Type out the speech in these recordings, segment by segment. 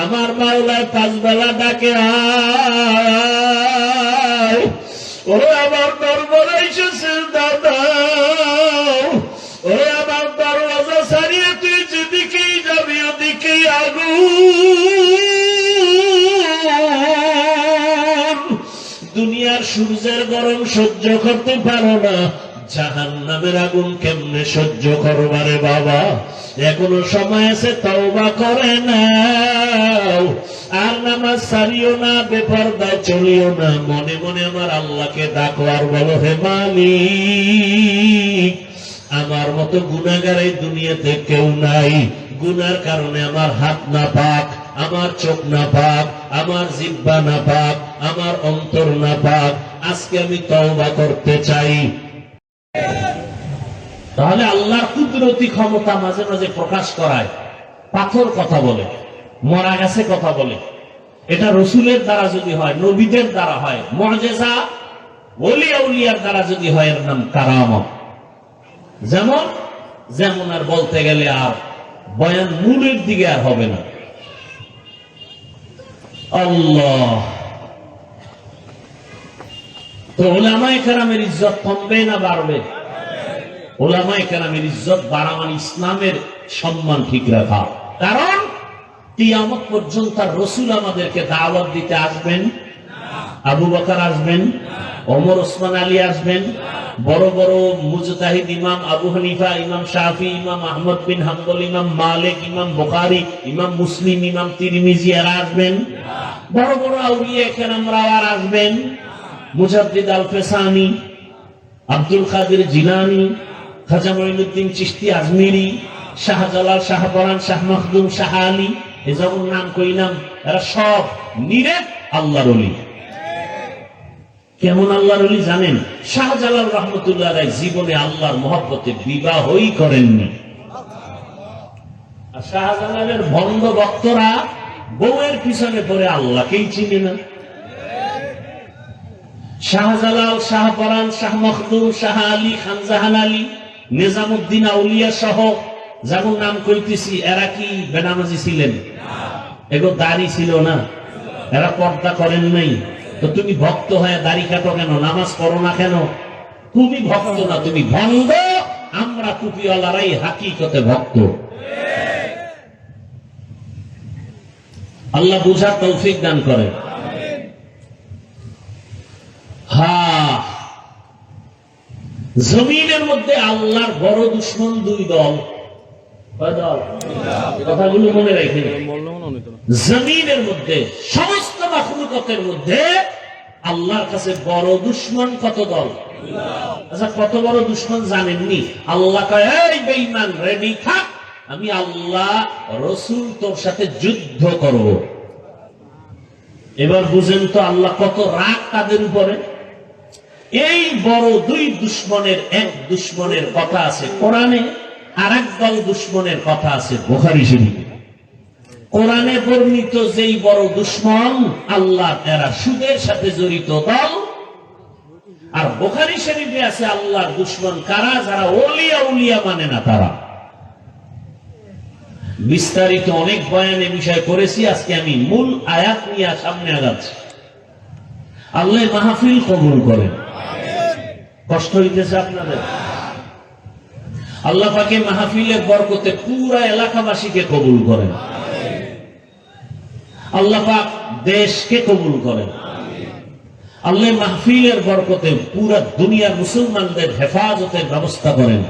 আমার মাওলায় 5 বেলা ডাকে আয়, ওরে আমার দরবারে এসেছে দাদা, ওরে আমার দরওয়াজা ছাড়িয়ে তুই যেদিকেই যাবি ওদিকেই আগুন। দুনিয়ার সূর্যের গরম সহ্য করতে পারো না, জাহান্নামের আগুন কেমনে সহ্য করবারে বাবা? এখনো সময় আছে, তওবা করে নাও। আর নামাজ ছাড়িও না, বেপরদায় চলিও না। মনে মনে আমার আল্লাহকে ডাকো আর বলো, হে মালিক, আমার মতো গুনাহগার এই দুনিয়াতে কেউ নাই। গুনার কারণে আমার হাত না পাক, আমার চোখ না পাক, আমার জিহ্বা না পাক, আমার অন্তর না পাক। আজকে আমি তওবা করতে চাই। তাহলে আল্লাহর কুদরতি ক্ষমতা মাঝে মাঝে প্রকাশ করায়। পাথর কথা বলে, মরা গাছে কথা বলে। এটা রসুলের দ্বারা যদি হয়, নবীদের দ্বারা হয়, মুআজিজা ওলি আউলিয়ার দ্বারা যদি হয়, এর নাম কারামত। যেমন যেমন আর বলতে গেলে আর বয়ান মূলের দিকে আর হবে না। আল্লাহ, তো উলামায়ে কেরামের ইজ্জত কমবে না বাড়বে? উলামায়ে কেরামের ইজ্জত বাড়া মানে ইসলামের সম্মান ঠিক রাখা। কারণ কিয়ামত পর্যন্ত রাসূল আমাদেরকে দাওয়াত দিতে আসবেন, আবু বকর আসবেন, ওমর, ওসমান, আলী আসবেন, বড় বড় মুজতাহিদ ইমাম আবু হানিফা, ইমাম শাফি, ইমাম আহমদ বিন হাম্বল, ইমাম মালিক, ইমাম বুখারী, ইমাম মুসলিম, ইমাম তিরমিজি এরা আসবেন। বড় বড় আউলিয়া কেরামরা আসবেন, মুজাদ্দিদ আল ফেসানি, আব্দুল কাদের জিলানী, খাজা মঈনুদ্দিন চিশতি আজমিরি, শাহজালাল, শাহপরান, শাহ মখদুম, শাহ আলী, এই যেমন নাম কইলাম, এরা সব নিরেট আল্লাহর ওলি। কেমন আল্লাহর ওলি জানেন? শাহজালাল রহমতুল্লাহ আলাইহি জীবনে আল্লাহর মহব্বতে বিবাহই করেননি। আর শাহজালালের ভণ্ড ভক্তরা বউয়ের পিছনে পড়ে আল্লাহকেই চিনে না। শাহজালাল, শাহপরান, শাহ মখদুম, শাহ আলী, খানজাহান আলী, নিজামুদ্দিন আউলিয়া সহ যেমন নাম কইতেছি, এরা কি বেনামাজি ছিলেন? এগো দাড়ি ছিল না, এরা পর্দা করেন নাই। তো তুমি ভক্ত হয়ে দাড়ি কাটো কেন? নামাজ পড়ো না কেন? তুমি ভক্ত না, তুমি ভণ্ড। আমরা টুপিওয়ালারাই হাকিকতে ভক্ত। আল্লাহ বুঝার তৌফিক দান করে। হ্যাঁ, জমিনের মধ্যে আল্লাহর বড় দুশ্মন 2 দল। কথাগুলো মনে রাখেন। জমিনের মধ্যে সমস্ত মাখলুকাতের মধ্যে আল্লাহর কাছে বড় দুশ্মন কত দল? আচ্ছা, কত বড় দুশ্মন জানেননি? আল্লাহ কয়, এই বেঈমান রেডি থাক, আমি আল্লাহ রাসূল তোর সাথে যুদ্ধ করব। এবার বুঝেন তো আল্লাহ কত রাগ তাদের উপরে। এই বড় 2 দুশ্মনের এক দুশ্মনের কথা আছে কোরআনে, আর এক দল দুশ্মনের কথা আছে বুখারী শরীফে। কোরআনে বর্ণিত যেই বড় দুশ্মন আল্লাহ, এরা সুদের সাথে জড়িত দল। আর বুখারী শরীফে আছে আল্লাহর দুশ্মন কারা? যারা ওলিয়া উলিয়া মানে না তারা। বিস্তারিত অনেক বয়ানে বিষয় করেছি, আজকে আমি মূল আয়াত নিয়ে সামনে আগাচ্ছি। আল্লাহ মাহফিল কবুল করেন। কষ্ট হইতেছে আপনাদের? আল্লাহ পাকে মাহফিলের বরকতে পুরা এলাকাবাসীকে কবুল করেন। আল্লাহ পাক দেশকে কবুল করেন। আল্লাহ মাহফিলের বরকতে পুরা দুনিয়ার মুসলমানদের হেফাজতের ব্যবস্থা করেন।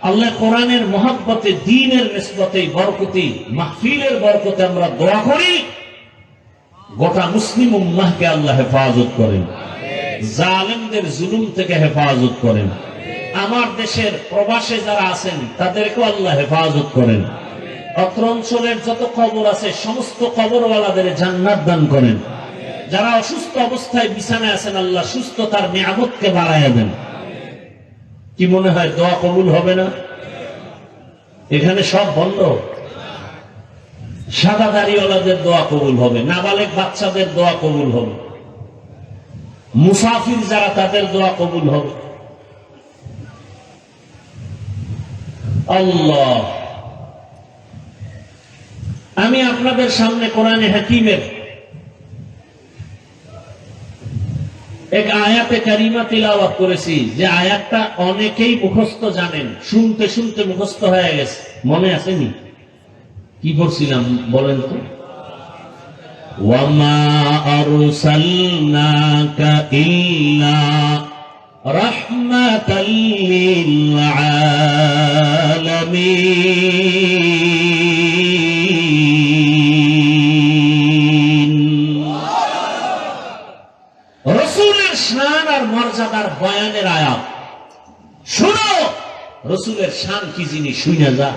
আল্লাহ কোরআনের মহব্বতে, দ্বীনের নিসবতে, বরকতি মাহফিলের বরকতে আমরা দোয়া করি, গোটা মুসলিম উম্মাহকে আল্লাহ হেফাজত করেন, জালেমদের জুলুম থেকে হেফাজত করেন। আমার দেশের প্রবাসে যারা আছেন তাদেরকেও আল্লাহ হেফাজত করেন। অত্র অঞ্চলের যত কবর আছে সমস্ত কবরওয়ালাদের জান্নাত দান করেন। যারা অসুস্থ অবস্থায় বিছানায় আছেন আল্লাহ সুস্থতার নিয়ামতকে বাড়াইয়া দেন। কি মনে হয় দোয়া কবুল হবে না? এখানে সব বন্ধ। সাদা দাড়িওয়ালাদের দোয়া কবুল হবে, নাবালেগ বাচ্চাদের দোয়া কবুল হবে, মুসাফির যারা তাদের দোয়া কবুল হবে। আল্লাহ আমি আপনাদের সামনে কোরআনে হাকিমের এক আয়াতে কারিমা তিলাওয়াত করেছি, যে আয়াতটা অনেকেই মুখস্থ জানেন, শুনতে শুনতে মুখস্থ হয়ে গেছে। মনে আসেনি? কি পড়ছিলাম বলেন তো? ওয়ামা আরসালনাকা ইল্লা রাহমাতাল লিল আলামিন। রাসূলের শান আর মর্যাদার বয়ানের আয়াত। শুনো রাসূলের শান কি জিনিস, শুনে যা।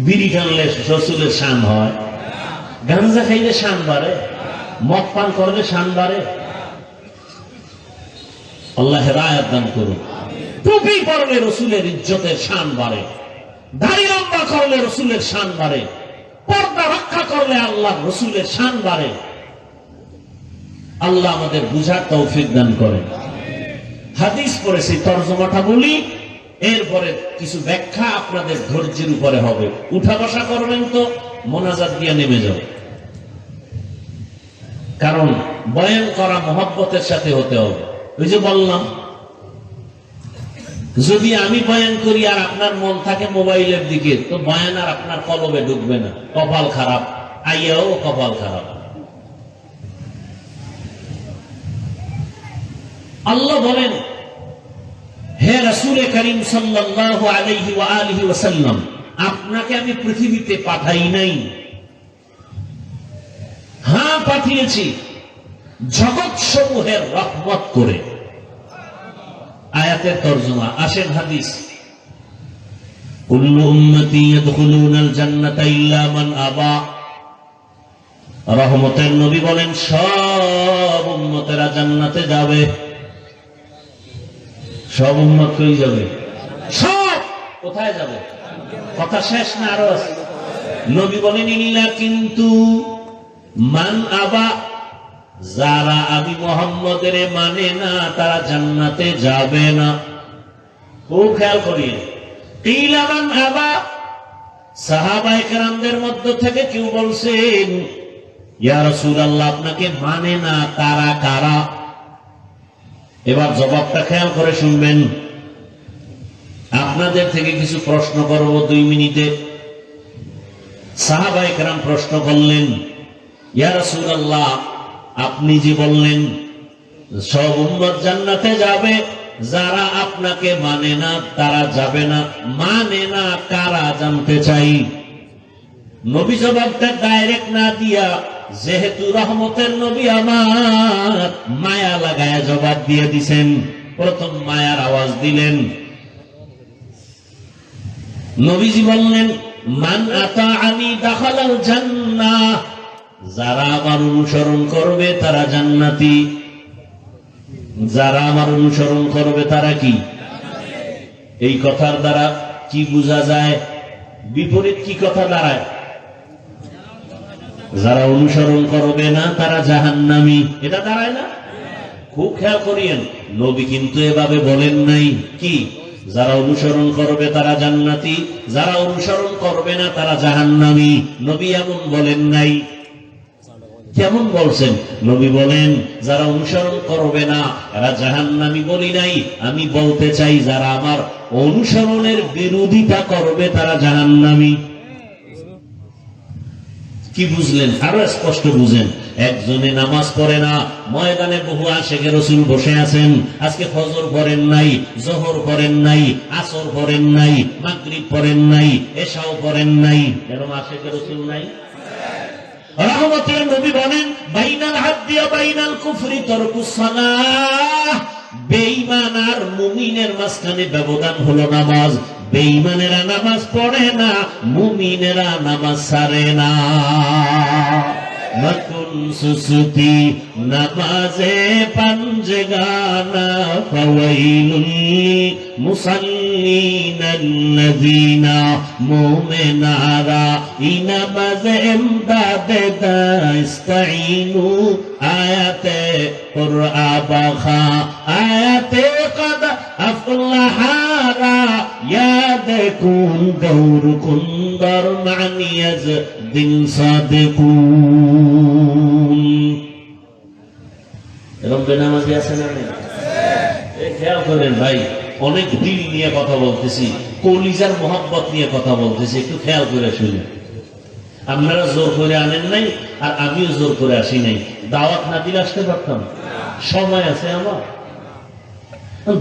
বিড়ি টানলে রাসূলের শান হয়? গাঁজা খাইলে শান বাড়ে? মদ পান করলে শান বাড়ে? আল্লাহ হেদায়েত দান করুন। টুপি পরলে রাসূলের ইজ্জতের শান বাড়ে, দাড়ি লম্বা করলে রাসূলের শান বাড়ে, পর্দা রক্ষা করলে আল্লাহ রাসূলের শান বাড়ে। আল্লাহ আমাদের বুঝার তৌফিক দান করেন। হাদিস পড়েছি, তরজমাটা বলি, এরপরে কিছু ব্যাখ্যা আপনাদের ধৈর্যের উপরে হবে। উঠা বসা করবেন তো মোনাজাত দিয়ে নেমে যাও, কারণ বয়ান করা মহব্বতের সাথে হতে হবে। ওই যে বললাম, যদি আমি বয়ান করি আর আপনার মন থাকে মোবাইলের দিকে, তো বয়ান আর আপনার কলবে ঢুকবে না। কপাল খারাপ, আইয়াও কপাল খারাপ। আল্লাহ বলেন, হে রাসূল করিম সাল্লাল্লাহু আলাইহি ওয়া আলিহি ওয়াসাল্লাম, আপনাকে আমি পৃথিবীতে পাঠাই নাই, হ্যাঁ পাঠিয়েছি জগৎ সমূহের রহমত করে। আয়াতের তরজমা। আসেন হাদিস। কুল্লু উম্মতি ইয়াদখুলুনাল জান্নাতা ইল্লা মান আবা। রহমতের নবী বলেন, সব উম্মতেরা জান্নাতে যাবে। সব উম্মত কই যাবে? সব কোথায় যাবে? কথা শেষ না আরো আছে? নবী বলেন, ইল্লা কিন্তু মান আবা, যারা আমি মুহাম্মদের মানে না তারা জান্নাতে যাবে না। খুব খেয়াল করিয়ে। কিলা মান আবা, সাহাবায়ে কেরামদের মধ্য থেকে কেউ বলছেন, ইয়া রাসূলুল্লাহ, আপনাকে মানে না তারা কারা? এবার জবাবটা খেয়াল করে শুনবেন। আপনাদের থেকে কিছু প্রশ্ন করব 2 মিনিটে। সাহাবায়ে কেরাম প্রশ্ন করলেন, ইয়া রাসূলুল্লাহ, আপনি যে বললেন সব উম্মত জান্নাতে যাবে, যারা আপনাকে মানে না তারা যাবে না, মানে না কারা জানতে চাই। নবী জবাবটা ডাইরেক্ট না দিয়া, যেহেতু রহমতের নবী আমার, মায়া লাগায় জবাব দিয়ে দিছেন। প্রথম মায়ার আওয়াজ দিলেন। নবীজি বললেন, মান আতাআনি দাখালাল জান্নাহ, যারা আমার অনুসরণ করবে তারা জান্নাতি। যারা আমার অনুসরণ করবে তারা কি? এই কথার দ্বারা কি বোঝা যায়? বিপরীত কি কথা দাঁড়ায়? যারা অনুসরণ করবে না তারা জাহান্নামী, এটা দাঁড়ায় না? খুব খেয়াল করিয়েন, নবী কিন্তু এভাবে বলেন নাই কি যারা অনুসরণ করবে তারা জান্নাতি, যারা অনুসরণ করবে না তারা জাহান্নামী। নবী এমন বলেন নাই। কেমন বলছেন? নবী বলেন যারা অনুসরণ করবে না এরা জাহান্নামী বলি নাই, আমি বলতে চাই যারা আমার অনুসরণের বিরোধিতা করবে তারা জাহান্নামী। কি বুঝলেন? আরো স্পষ্ট বুঝেন। একজনে নামাজ পড়ে না, ময়দানে বহু আশেকে রাসূল বসে আছেন। আজকে ফজর পড়েন নাই, যোহর পড়েন নাই, আসর পড়েন নাই, মাগরিব পড়েন নাই, এশাও পড়েন নাই, এরকম আশেকে রাসূল নাই? রহমতের নবী বলেন, বাইনাল হাদ্দি ওয়া বাইনাল কুফরি তারকুস সালাহ। বেঈমান আর মুমিনের মাঝখানে ব্যবধান হলো নামাজ। বেঈমানেরা নামাজ পড়ে না, মুমিনেরা নামাজ ছাড়ে না। নতুন সুসুতি নামাজে পাঞ্জগানা, ফাওয়াইলুল মুসাল্লিনাল্লাযিনা, মুমিনারা ইনামাজে ইমদাদে দাস্তাইনু। আয়াতে কুরআন বাখা, আয়াতে কদ আফলাহারা ইয়াদ কুন গৌর কুন্দর মানিয়াজ দিল সাদেকুন। এরকম বেনামাজি আছে না? খেয়াল করেন ভাই, অনেক দিল নিয়ে কথা বলতেছি, কলিজার মোহাব্বত নিয়ে কথা বলতেছি, একটু খেয়াল করে শুনুন। আপনারা জোর করে আনেন নাই, আর আমিও জোর করে আসি নাই। দাওয়াত না দিলে আসতে পারতাম? সময় আছে আমার।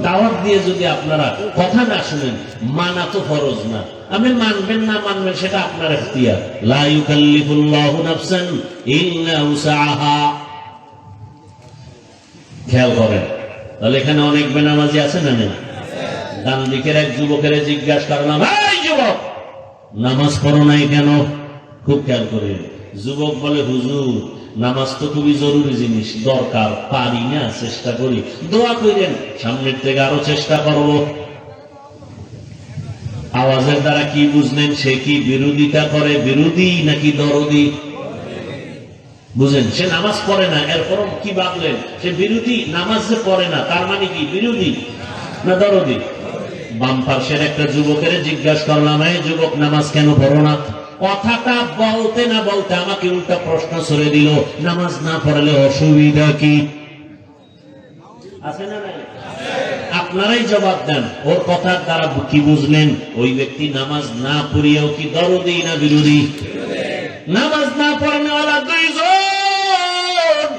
দাওয়াত দিয়ে যদি আপনারা কথা না শুনেন, মানা তো ফরজ না। আমি মানবেন না মানবেন সেটা আপনার ইখতিয়ার। লা ইউকাল্লিফুল্লাহু নাফসান ইল্লা উসাহা। খেয়াল করেন। তাহলে এখানে অনেক বেনামাজি আছে না নেই? ডান দিকের এক যুবকের জিজ্ঞাসা করলাম, এই যুবক, নামাজ পড়ো নাই কেন? খুব খেয়াল করে। যুবক বলে, হুজুর নামাজ তো খুবই জরুরি জিনিস, দরকার, পারি না, চেষ্টা করি। দোয়া করেন, সামনের থেকে আরো চেষ্টা করব। আওয়াজের দ্বারা কি বুঝলেন? সে কি বিরোধিতা করে, বিরোধী নাকি দরদি? বুঝেন, সে নামাজ পড়ে না, এরপর কি ভাবলেন? সে বিরোধী। নামাজ যে পড়ে না তার মানে কি বিরোধী না দরদি? বাম পাশের একটা যুবকের জিজ্ঞাসা করলাম, এই যুবক, নামাজ কেন পড়ো না? কথাটা বলতে না বলতে আমাকে উল্টা প্রশ্ন ছড়ে দিল, নামাজ না পড়লে অসুবিধা কি আছে না? আপনারাই জবাব দেন, ওর কথার দ্বারা কি বুঝলেন? ওই ব্যক্তি নামাজ না পড়িয়াও কি দরদি না বিরোধী? নামাজ না পড়নেওয়ালা দুইজন,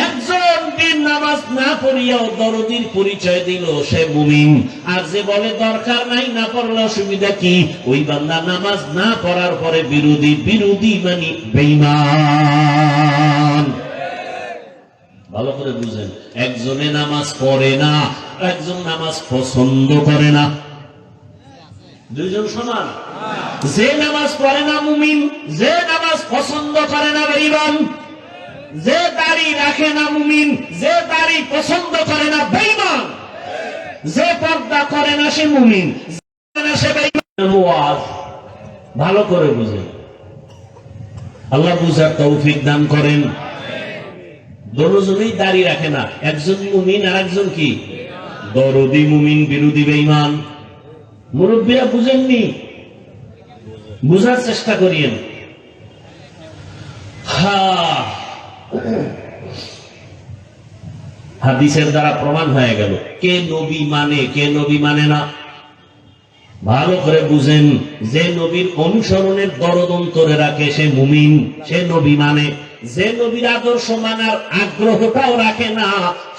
একজন দিন নামাজ না পড়িয়াও দরদির পরিচয় দিল, সে মুমিন। আর যে বলে দরকার নাই, না পড়লে অসুবিধা কি, ওই বান্দা নামাজ না পড়ার পরে বিরোধী। বিরোধী মানে বেঈমান। ভালো করে বুঝেন, একজনে নামাজ পড়ে না, একজন নামাজ পছন্দ করে না। দুইজন সমান? যে নামাজ পড়ে না মুমিন, যে নামাজ পছন্দ করে না বেঈমান। যে দাড়ি রাখে না মুমিন, যে দাড়ি পছন্দ করে না বেঈমান। যে পর্দা করে না সে মুমিন, সে বেঈমান। ভালো করে বুঝেন, আল্লাহ বুঝার তৌফিক দান করেন। দুজনেই দাড়ি রাখে না, একজন মুমিন আর একজন কি দরদি মুমিন, বিরোধী বেঈমান। মুরব্বীরা বুঝেননি? বুঝার চেষ্টা করিয়েন। হাদিসের দ্বারা প্রমাণ হয়ে গেল কে নবী মানে, কে নবী মানে না। ভালো করে বুঝেন, যে নবীর অনুসরণের দরদ অন্তরে রাখে সে মুমিন, সে নবী মানে। যে নবীর আদর্শ মানার আগ্রহটাও রাখে না,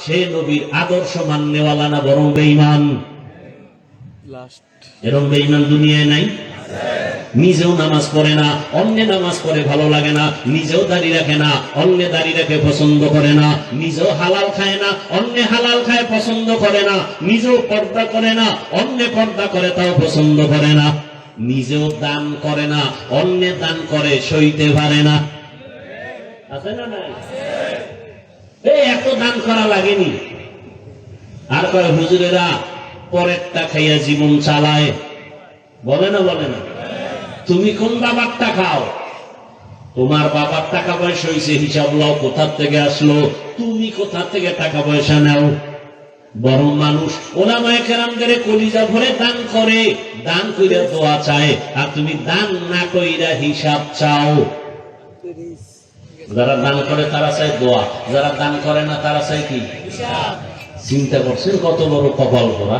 সে নবীর আদর্শ মাননেওয়ালা না, বরং বেঈমান। এরকম বেঈমান দুনিয়ায় নাই? নিজেও নামাজ পড়ে না, অন্য নামাজ পড়ে ভালো লাগে না। নিজেও দাড়ি রাখে না, অন্য দাড়ি রাখে পছন্দ করে না। নিজেও হালাল খায় না, অন্য হালাল খায় পছন্দ করে না। নিজেও পর্দা করে না, অন্য পর্দা করে তাও পছন্দ করে না। নিজেও দান করে না, অন্য দান করে সইতে পারে না। আছে না নাই? এত দান করা লাগেনি। আর কয় হুজুরেরা পরেরটা খাইয়া জীবন চালায়, বলে না? বলে না? তুমি কোন বাবারটা খাও? তোমার বাবার টাকা পয়সা হয়েছে, হিসাব লাও কোথার থেকে আসলো। তুমি কোথা থেকে টাকা পয়সা নাও? বরং মানুষ ওলামায়ে কেরামদের কলিজা ভরে দান করে, দান কইরা দোয়া চায়, আর তুমি দান না কইরা হিসাব চাও। যারা দান করে তারা চায় দোয়া, যারা দান করে না তারা চায় কি? চিন্তা করছেন কত বড় কপাল করা।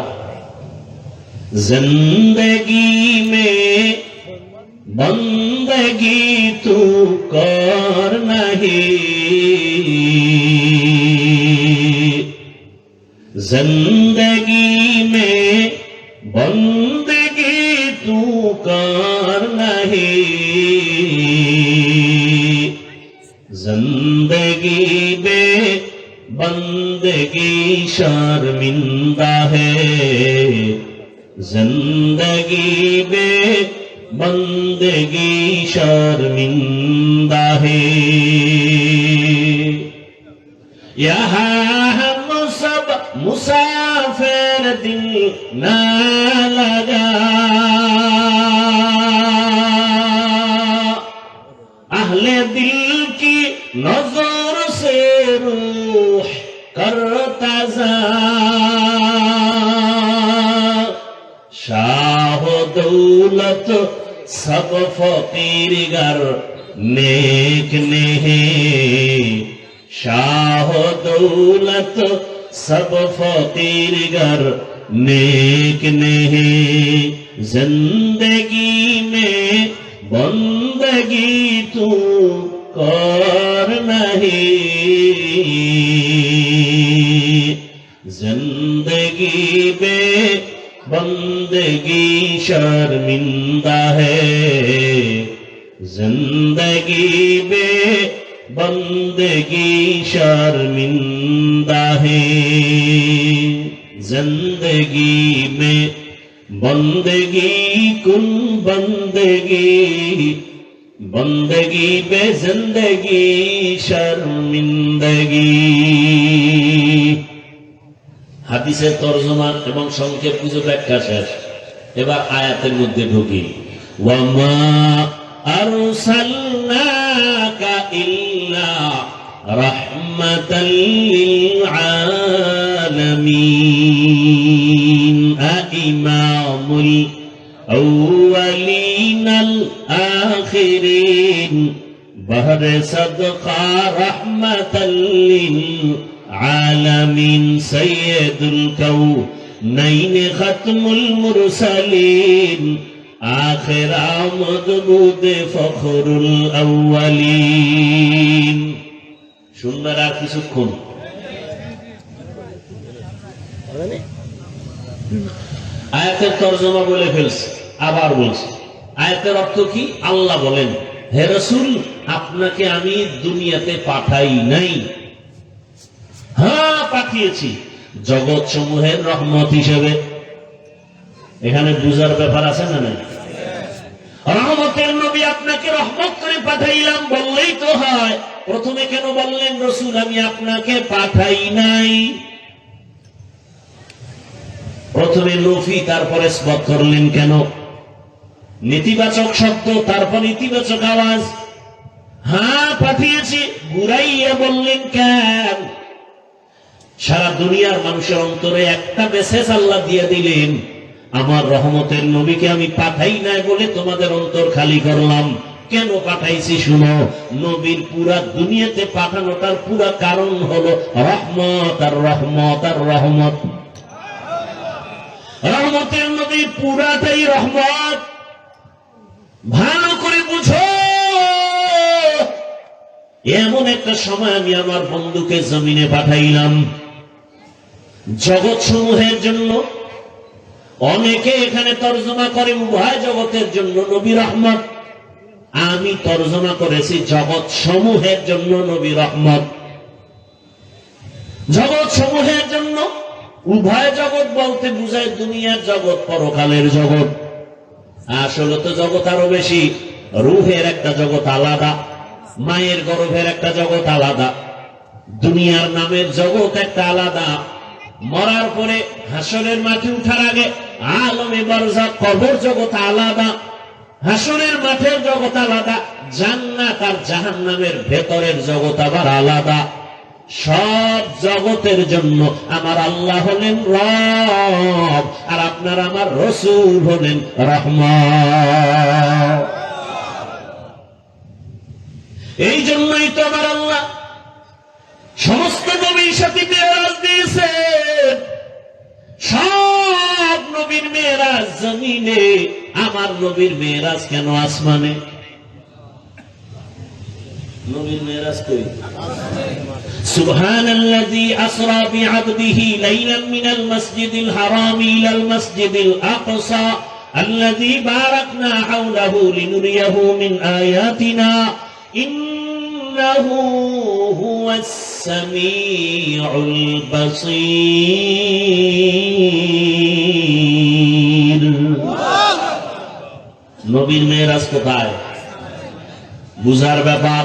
জিন্দেগি মে বন্দগি তু কর নাহি, জিন্দেগি মে বন্দগি তু কর নাহি, जिंदगी बे बंदगी शर्मिंदा है, जिंदगी बे बंदगी शर्मिंदा है। यहाँ हम सब मुसाफिर दिल ना लगा, अहले दिल की नजर से रूह करता जा। दौलत सब फकीर गर नेक नेहे शाह दौलत सब फकीर गर नेक नेहे जिंदगी में बंदगी तू कर नहीं जिंदगी बे बंदगी शर्मिंदा है जिंदगी बे बंदगी शर्मिंदा है जिंदगी में बंदगी कुन बंदगी बंदगी बे जिंदगी शर्मिंदगी হাদিসের তরজমা এবং সংক্ষেপ কিছু ব্যাখ্যা শেষ এবার আয়াতের মধ্যে ঢুকি ওয়ামা আরসালনাকা ইল্লা রাহমাতাল লিল আলামিন ইমামুল আউয়ালিন আল আখিরিন বহরে সাদকা রাহমাতাল লিল आलमीन सैयदुल कौनैन खत्मुल मुरसलीन आखिर आमद बुद फखरुल अव्वलीन শুনবার আর কিছুক্ষণ আয়াতের তরজমা বলে ফেলছে আবার বলছে আয়াতের অর্থ কি আল্লাহ বলেন হে রাসূল আপনাকে আমি দুনিয়াতে পাঠাই নাই হ্যাঁ পাঠিয়েছি জগৎ সমূহের রহমত হিসেবে এখানে বুঝার ব্যাপার আছে না নাই রহমতের নবী আপনাকে রহমত করে পাঠাইলাম বললেই তো হয় প্রথমে কেন বললেন রাসূল আমি আপনাকে পাঠাই নাই প্রথমে নফি তারপরে ইসবাত করলেন কেন নেতিবাচক শব্দ তারপর ইতিবাচক আওয়াজ হ্যাঁ পাঠিয়েছি ঘুরাইয়া বললেন কেন সারা দুনিয়ার মানুষের অন্তরে একটা মেসেজ আল্লাহ দিয়ে দিলেন আমার রহমতের নবীকে আমি পাঠাই নাই বলে তোমাদের অন্তর খালি করলাম কেন পাঠাইছি শুনো নবীর পুরা দুনিয়াতে পাঠানোটার পুরা কারণ হলো রহমত আর রহমত আর রহমত রহমতের নবী পুরাটাই রহমত ভালো করে বুঝো এমন একটা সময় আমি আমার বন্ধুকে জমিনে পাঠাইলাম জগৎ সমূহের জন্য অনেকে এখানে তরজমা করে উভয় জগতের জন্য নবী রহমত আমি তরজমা করেছি জগৎ সমূহের জন্য নবী রহমত জগৎ সমূহের জন্য উভয় জগৎ বলতে বুঝায় দুনিয়ার জগৎ পরকালের জগৎ আসলে তো জগৎ আরো বেশি রূহের একটা জগৎ আলাদা মায়ের গর্ভের একটা জগৎ আলাদা দুনিয়ার নামের জগৎ একটা আলাদা মরার পরে হাসরের মাঠে উঠার আগে আলমে বারজাখ কবর জগৎ আলাদা হাসরের মাঠের জগৎ আলাদা জান্নাত আর জাহান্নামের ভেতরের জগৎ আবার আলাদা সব জগতের জন্য আমার আল্লাহ হলেন রব আর আপনার আমার রাসূল হলেন রহমত এই জন্যই তো আমার আল্লাহ সমস্ত নবীর সাথে মেরাজ দিয়েছেন সব নবীর মেরাজ জমিনে আমার নবীর মেরাজ কেন আসমানে নবীর মেরাজ কই সুবহানাল্লাযী আসরা বিআবদিহি লাইলান মিনাল মাসজিদিল হারামি ইলাল মাসজিদিল আকসা الذي باركنا حوله لنريه من آياتنا إنه هو السميع البصير নবীর মেরাজ কোথায় বুঝার ব্যাপার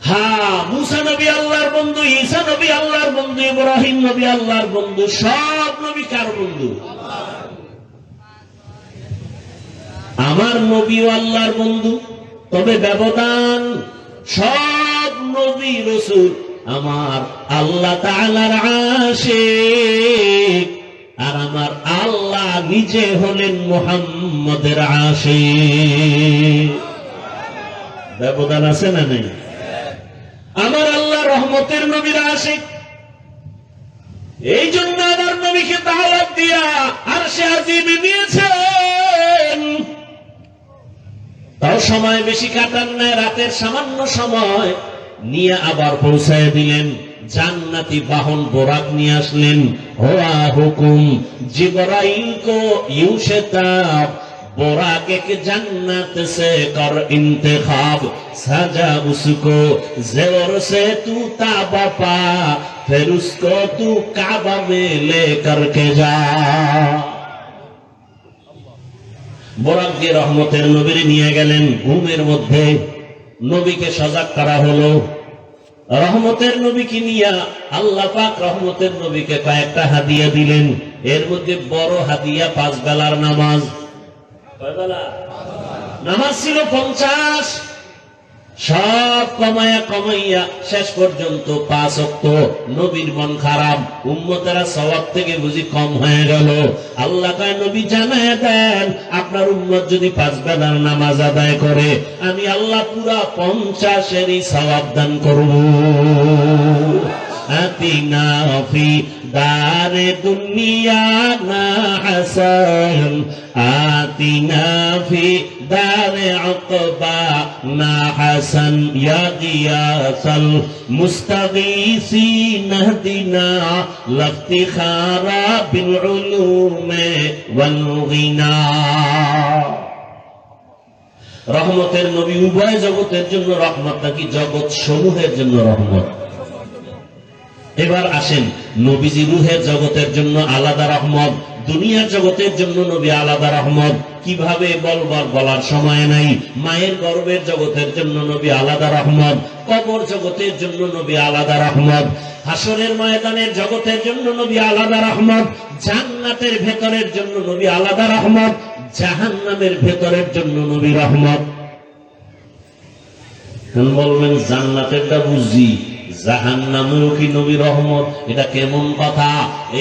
হ্যাঁ মুসা নবী আল্লাহর বন্ধু ঈসা নবী আল্লাহর বন্ধু ইব্রাহিম নবী আল্লাহর বন্ধু সব নবী কার বন্ধু আমার নবীও আল্লাহর বন্ধু তবে ব্যবধান সব নবী রাসূল আমার আল্লাহ তাআলার আশিক আর আমার আল্লাহ নিজে হলেন মুহাম্মদের আশিক। ব্যবধান আছে না নেই? আমার আল্লাহ রহমতের নবীর আশিক। এই জন্য আমার নবীকে দাওয়াত দিয়া আরশে আজিমে নিয়েছেন। তাও সময় বেশি কাটান না, রাতের সামান্য সময় নিয়ে আবার পৌঁছায় দিলেন। জান্নাতি বাহন বোরাক নিয়ে আসলেন। হোয়া হুকুম জিবরাইল কো यूं से ताब बोराक के जन्नत से कर इंतखाब सजा उसको ज़ेवर से तू ताबा पा फिर उसको तू काबा में लेकर के जा। বোরাক দিয়ে রহমতের নবীর নিয়ে গেলেন। ঘুমের মধ্যে নবীকে সজাগ করা হলো। রহমতের নবীকে নিয়ে আল্লাহ পাক রহমতের নবীকে কয়েকটা হাদিয়া দিলেন। এর মধ্যে বড় হাদিয়া 5 বেলার নামাজ। কয় বেলা নামাজ ছিল? 50। সব কমাইয়া শেষ পর্যন্ত 5 ওয়াক্ত। নবীর মন খারাপ, উম্মতেরা সওয়াব থেকে বুঝি কম হয়ে গেল। আল্লাহ কয় নবী জানায় দেন, আপনার উম্মত যদি 5 বেলার নামাজ আদায় করে আমি আল্লাহ পুরা 50-এরই সওয়াব দান করব। আতিনা ফি দারে দুনিয়া না হাসান আতিনা ফি দারে উকবা না হাসান ইয়া গিয়াসাল মুস্তাগীসিন হদিনা লাফতিখারা বিল উলুমে ওয়াল গিনা। রহমতের নবী উভয় জগতের জন্য রহমত নাকি জগৎ সমূহের জন্য রহমত? এবার আসেন, নবীজি রুহের জগতের জন্য আলাদা রহমত, দুনিয়ার জগতের জন্য নবী আলাদা রহমত। কিভাবে বলার সময় নাই। মায়ের গর্ভের জগতের জন্য নবী আলাদা রহমত, কবর জগতের জন্য নবী আলাদা রহমত, হাসরের ময়দানের জগতের জন্য নবী আলাদা রহমত, জান্নাতের ভেতরের জন্য নবী আলাদা রহমত, জাহান্নামের ভেতরের জন্য নবী রহমত। বলবেন জান্নাতেরটা বুঝি, জাহান্নামেও কি নবী রহমত? এটা কেমন কথা?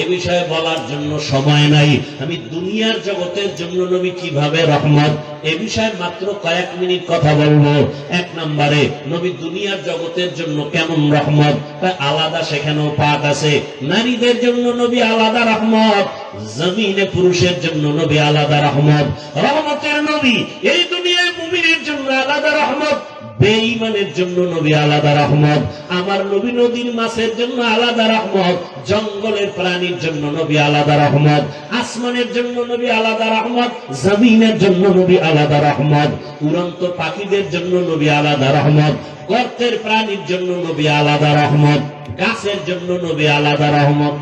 এ বিষয়ে বলার জন্য সময় নাই। আমি দুনিয়ার জগতের জন্য নবী কিভাবে রহমত এ বিষয়ে মাত্র কয়েক মিনিট কথা বলবো। 1 নম্বরে নবী দুনিয়ার জগতের জন্য কেমন রহমত, আলাদা সেখানেও পাঠ আছে। নারীদের জন্য নবী আলাদা রহমত, জমিনে পুরুষের জন্য নবী আলাদা রহমত। রহমতের নবী এই দুনিয়ায় মুমিনের জন্য আলাদা রহমত, বেঈমানের জন্য নবী আলাদা রহমত। আমার নবী নদীর মাছের জন্য আলাদা রহমত, জঙ্গলের প্রাণীর জন্য নবী আলাদা রহমত, আসমানের জন্য নবী আলাদা রহমত, জমিনের জন্য নবী আলাদা রহমত, উড়ন্ত পাখিদের জন্য নবী আলাদা রহমত, গর্তের প্রাণীর জন্য নবী আলাদা রহমত, গাছের জন্য নবী আলাদা রহমত।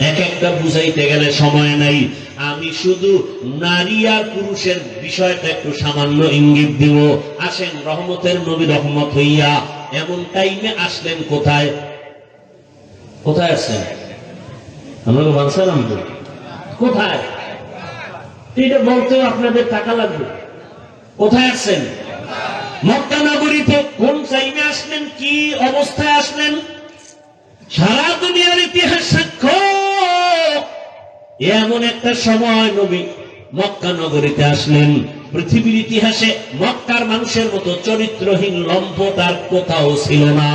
এক একটা বুঝাইতে গেলে সময় নাই। আমি শুধু নারী আর পুরুষের বিষয়টা একটু সামান্য ইঙ্গিত দিব। আসেন, রহমতের নবী রহমত হইয়া এমন টাইমে আসলেন কোথায়? কোথায় আসছেন? আমরা বলছিলাম তো কোথায়, এটা বলতেও আপনাদের টাকা লাগবে। কোথায় আসছেন? মক্কা নগরীতে। কোন টাইমে আসলেন, কি অবস্থায় আসলেন? সারা দুনিয়ার ইতিহাস সাক্ষ্য এমন একটা সময় নবী মক্কা নগরীতে আসলেন। পৃথিবীর ইতিহাসে মক্কার মানুষের মতো চরিত্রহীন লম্পট আর কোথাও ছিল না।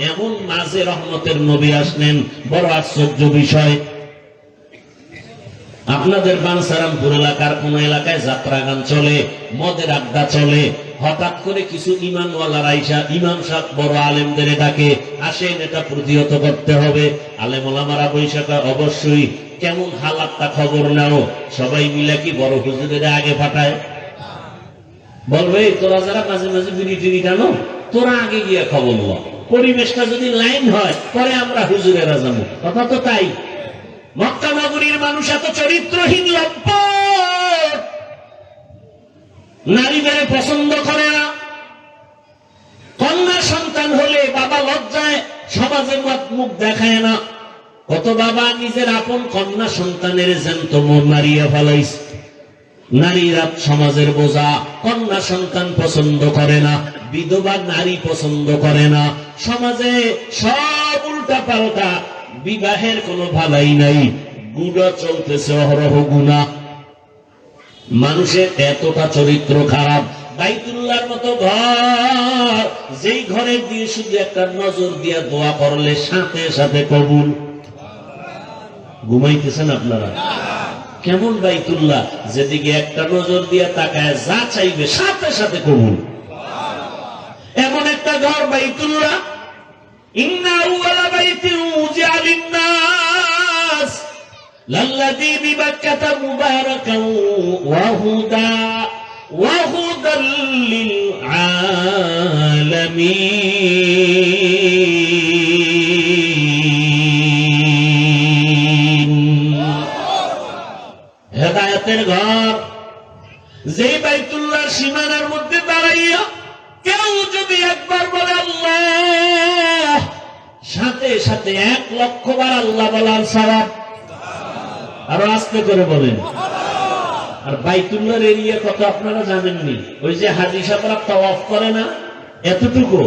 এমন মাঝে রহমতের নবী আসলেন। বড় আশ্চর্য বিষয়, আপনাদের বানসারামপুর এলাকার কোন এলাকায় যাত্রা গান চলে, মদের আড্ডা চলে। হঠাৎ করে কিছু ইমানওয়ালার আইসা ইমাম সাহেব বড় আলেমদের ডাকে, আসেন এটা প্রতিহত করতে হবে। আলেম ওলামারা বৈশাখা অবশ্যই কেমন হালাতটা খবর নাও। সবাই মিলে কি বড় হুজুরের আগে পাঠায়, বলবে তোরা যারা মাঝে মাঝে বিড়ি টিড়ি টানো তোরা আগে গিয়ে খবর ল, পরিবেশটা যদি লাইন হয় পরে আমরা হুজুরেরা যাবো। কথা তো তাই। মক্কা নগরীর মানুষ এত চরিত্রহীন লম্পট, নারীদের পছন্দ করে না। কন্যা সন্তান হলে বাবা লজ্জায় সমাজের মুখ দেখায় না। কত বাবা নিজের আপন কন্যা সন্তানের জ্যান্ত মারিয়া ফেলাইছে। নারীরা সমাজের বোঝা, কন্যা সন্তান পছন্দ করে না, বিধবা নারী পছন্দ করে না। সমাজে সব উল্টা পাল্টা। বিবাহের কোনো ভালাই নাই, গুণা চলতেছে অহরহ গুণা। মানুষের এতটা চরিত্র খারাপ। বাইতুল্লাহর মতো ঘর, যেই ঘরে দিয়ে শুধু একটা নজর দিয়ে দোয়া করলে সাথে সাথে কবুল। ঘুমাইতেছেন আপনারা? কেমন বাইতুল্লাহ, যেদিকে একটা নজর দিয়ে তাকায় যা চাইবে সাথে সাথে কবুল। এমন একটা ঘর বাইতুল্লাহ। ইন্না আউয়ালা বাইতিন উযিআ লিন-নাস লাল্লাযী বিবাক্কাতা মুবারাকান ওয়া হুদাল লিল আলামিন। হেদায়েতের ঘর, যে বাইতুল্লাহর সীমানার মধ্যে দাঁড়াইয়া কেউ যদি একবার বলে আল্লাহ, সাথে সাথে 1,00,000 বার আল্লাহ বলার সওয়াব। আরো আস্তে করে বলেন। আর বাইতুল্লাহর এরিয়া কত আপনারা জানেননি? ওই যে হাজী সাহেবরা তাওয়াফ করে না, এতটুকু